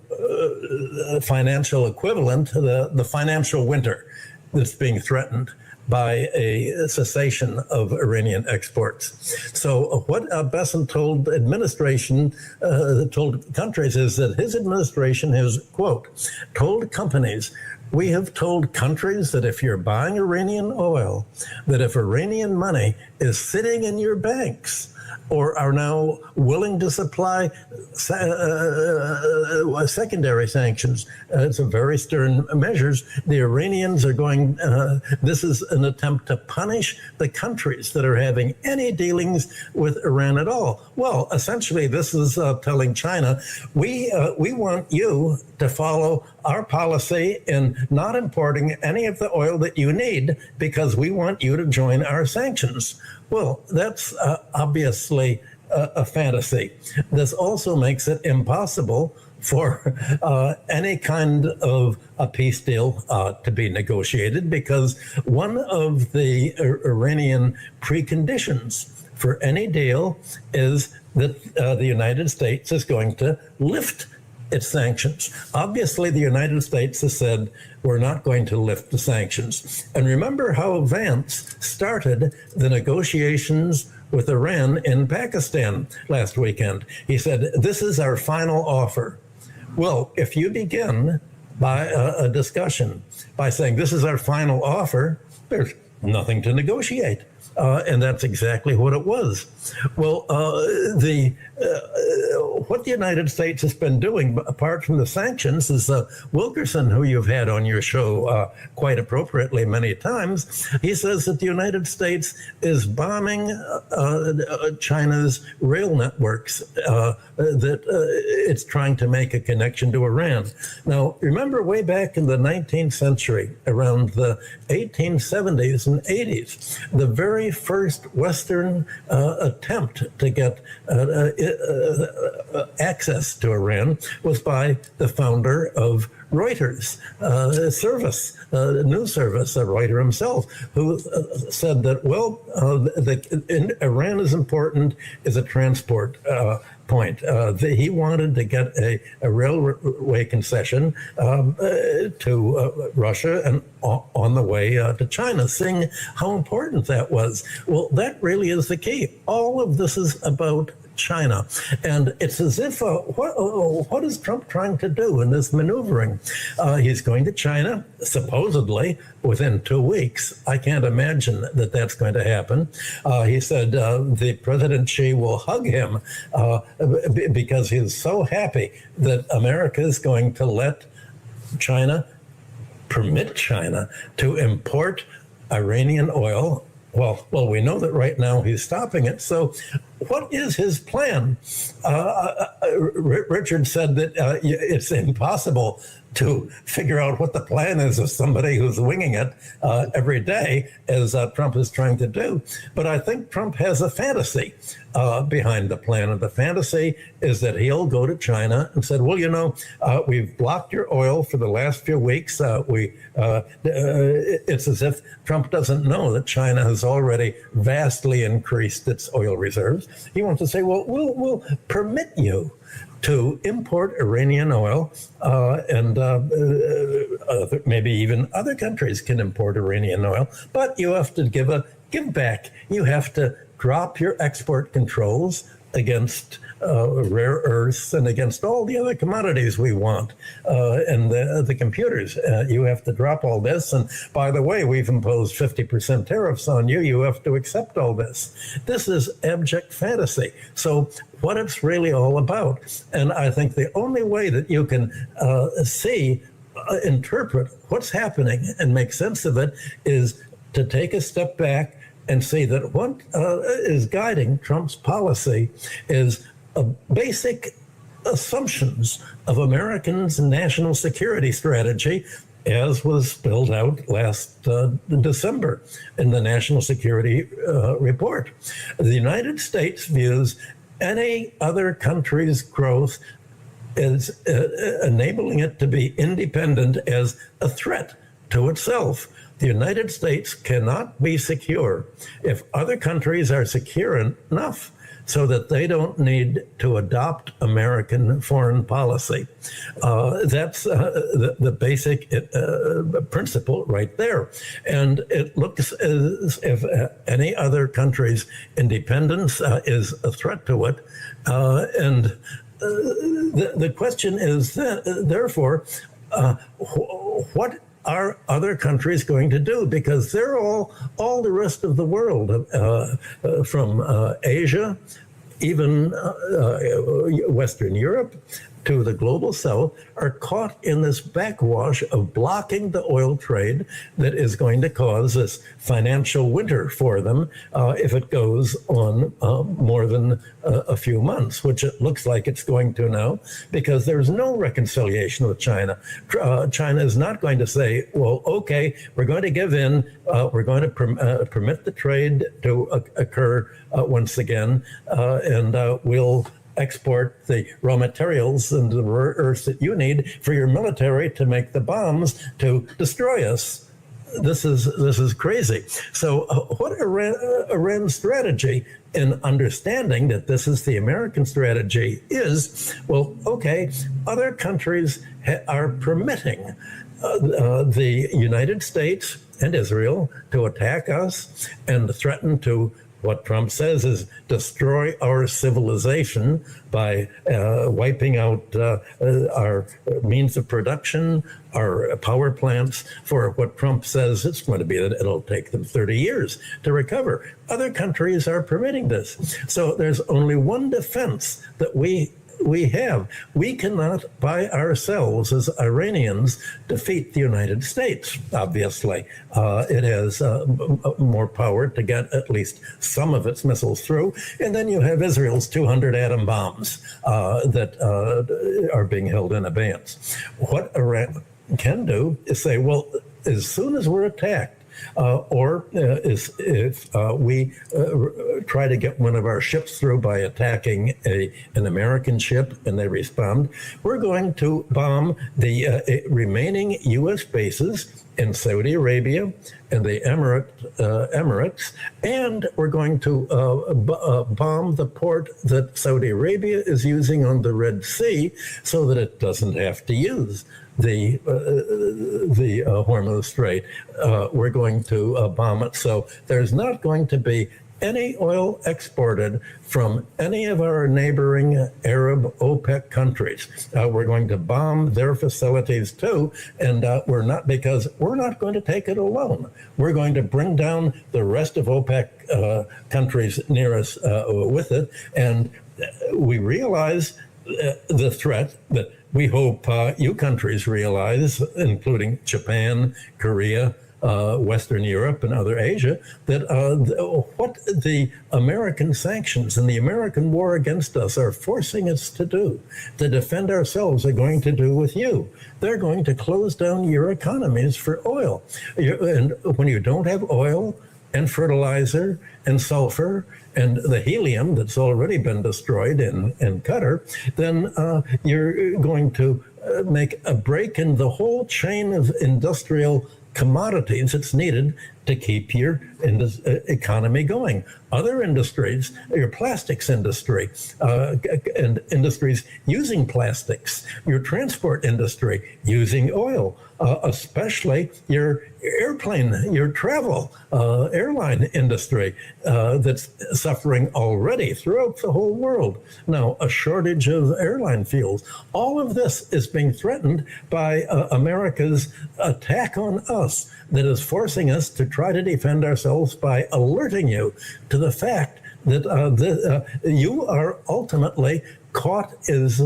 financial equivalent, the financial winter that's being threatened by a cessation of Iranian exports. So what Bessent told told countries is that his administration has, quote, told companies, we have told countries that if you're buying Iranian oil, that if Iranian money is sitting in your banks or are now willing to supply secondary sanctions, some very stern measures, the Iranians are going, this is an attempt to punish the countries that are having any dealings with Iran at all. Well, essentially, this is telling China, we want you to follow our policy in not importing any of the oil that you need because we want you to join our sanctions. Well, that's obviously a fantasy. This also makes it impossible for any kind of a peace deal to be negotiated because one of the Iranian preconditions for any deal is that the United States is going to lift its sanctions. Obviously, the United States has said we're not going to lift the sanctions. And remember how Vance started the negotiations with Iran in Pakistan last weekend. He said, this is our final offer. Well, if you begin by a discussion by saying this is our final offer, there's nothing to negotiate. And that's exactly what it was. Well, what the United States has been doing, apart from the sanctions, is Wilkerson, who you've had on your show quite appropriately many times, he says that the United States is bombing China's rail networks, that it's trying to make a connection to Iran. Now, remember way back in the 19th century, around the 1870s and 80s, the very first Western attempt to get access to Iran was by the founder of Reuters news service, Reuters himself, who said that, well, Iran is important as a transport point. He wanted to get a railway concession to Russia and on the way to China, seeing how important that was. Well, that really is the key. All of this is about China. And it's as if, what is Trump trying to do in this maneuvering? He's going to China, supposedly, within 2 weeks. I can't imagine that that's going to happen. He said the President Xi will hug him because he's so happy that America is going to let permit China to import Iranian oil. Well, we know that right now he's stopping it. So what is his plan? Richard said that it's impossible to figure out what the plan is of somebody who's winging it every day, as Trump is trying to do. But I think Trump has a fantasy behind the plan. And the fantasy is that he'll go to China and said, well, we've blocked your oil for the last few weeks. It's as if Trump doesn't know that China has already vastly increased its oil reserves. He wants to say, well, we'll permit you to import Iranian oil, and maybe even other countries can import Iranian oil, but you have to give back. You have to drop your export controls against rare earths and against all the other commodities we want, and the computers. You have to drop all this. And by the way, we've imposed 50% tariffs on you. You have to accept all this. This is abject fantasy. So what it's really all about. And I think the only way that you can interpret what's happening and make sense of it is to take a step back and see that what is guiding Trump's policy is basic assumptions of Americans' national security strategy, as was spelled out last December in the National Security Report. The United States views any other country's growth as enabling it to be independent as a threat to itself. The United States cannot be secure if other countries are secure enough so that they don't need to adopt American foreign policy. That's the basic principle right there. And it looks as if any other country's independence is a threat to it. And the question is, therefore, what are other countries going to do? Because they're all the rest of the world, from Asia, even Western Europe, to the global south, are caught in this backwash of blocking the oil trade that is going to cause this financial winter for them if it goes on more than a few months, which it looks like it's going to now, because there's no reconciliation with China. China is not going to say, well, okay, we're going to give in, we're going to permit the trade to occur once again, and we'll export the raw materials and the rare earths that you need for your military to make the bombs to destroy us. This is crazy. So what Iran's strategy in understanding that this is the American strategy is, well, okay, other countries are permitting the United States and Israel to attack us and threaten to, what Trump says is, destroy our civilization by wiping out our means of production, our power plants, for what Trump says it's going to be that it'll take them 30 years to recover. Other countries are permitting this. So there's only one defense that we have. We cannot by ourselves as Iranians defeat the United States. Obviously, it has more power to get at least some of its missiles through. And then you have Israel's 200 atom bombs that are being held in abeyance. What Iran can do is say, well, as soon as we're attacked, or if we try to get one of our ships through by attacking an American ship and they respond, we're going to bomb the remaining U.S. bases in Saudi Arabia and the Emirates, and we're going to bomb the port that Saudi Arabia is using on the Red Sea so that it doesn't have to use the Hormuz Strait. We're going to bomb it. So there's not going to be any oil exported from any of our neighboring Arab OPEC countries. We're going to bomb their facilities too, and we're not going to take it alone. We're going to bring down the rest of OPEC countries near us with it, and we realize the threat that we hope you countries realize, including Japan, Korea, Western Europe, and other Asia, that what the American sanctions and the American war against us are forcing us to do, to defend ourselves, are going to do with you. They're going to close down your economies for oil. And when you don't have oil and fertilizer and sulfur and the helium that's already been destroyed in Qatar, then you're going to make a break in the whole chain of industrial commodities that's needed to keep your economy going. Other industries, your plastics industry, and industries using plastics, your transport industry using oil, especially your airplane, your travel, airline industry that's suffering already throughout the whole world. Now, a shortage of airline fuels. All of this is being threatened by America's attack on us that is forcing us to try to defend ourselves by alerting you to the fact that you are ultimately caught as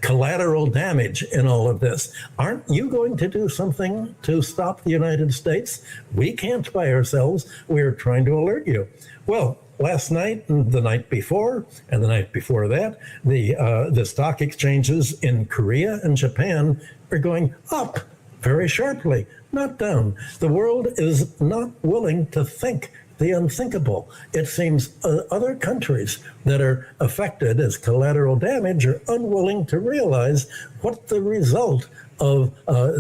collateral damage in all of this. Aren't you going to do something to stop the United States? We can't by ourselves. We're trying to alert you. Well, last night, and the night before, and the night before that, the stock exchanges in Korea and Japan are going up very sharply, not down. The world is not willing to think the unthinkable. It seems other countries that are affected as collateral damage are unwilling to realize what the result of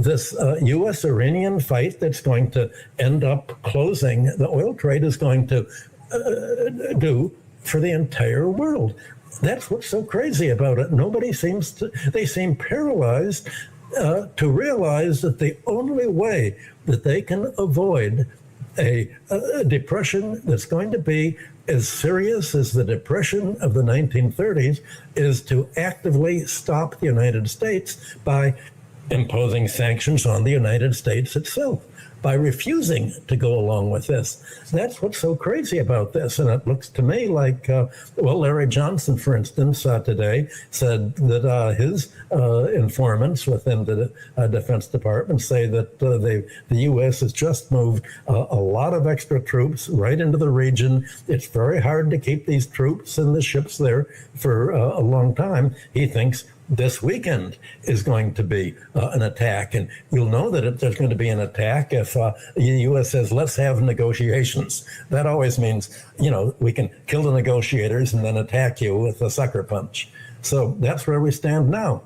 this U.S.-Iranian fight that's going to end up closing the oil trade is going to do for the entire world. That's what's so crazy about it. Nobody seems to, they seem paralyzed to realize that the only way that they can avoid a depression that's going to be as serious as the depression of the 1930s is to actively stop the United States by imposing sanctions on the United States itself, by refusing to go along with this. That's what's so crazy about this. And it looks to me like, Larry Johnson, for instance, today said that his informants within the Defense Department say that the U.S. has just moved a lot of extra troops right into the region. It's very hard to keep these troops and the ships there for a long time. He thinks this weekend is going to be an attack. And you'll know that there's going to be an attack if the U.S. says, let's have negotiations. That always means, we can kill the negotiators and then attack you with a sucker punch. So that's where we stand now.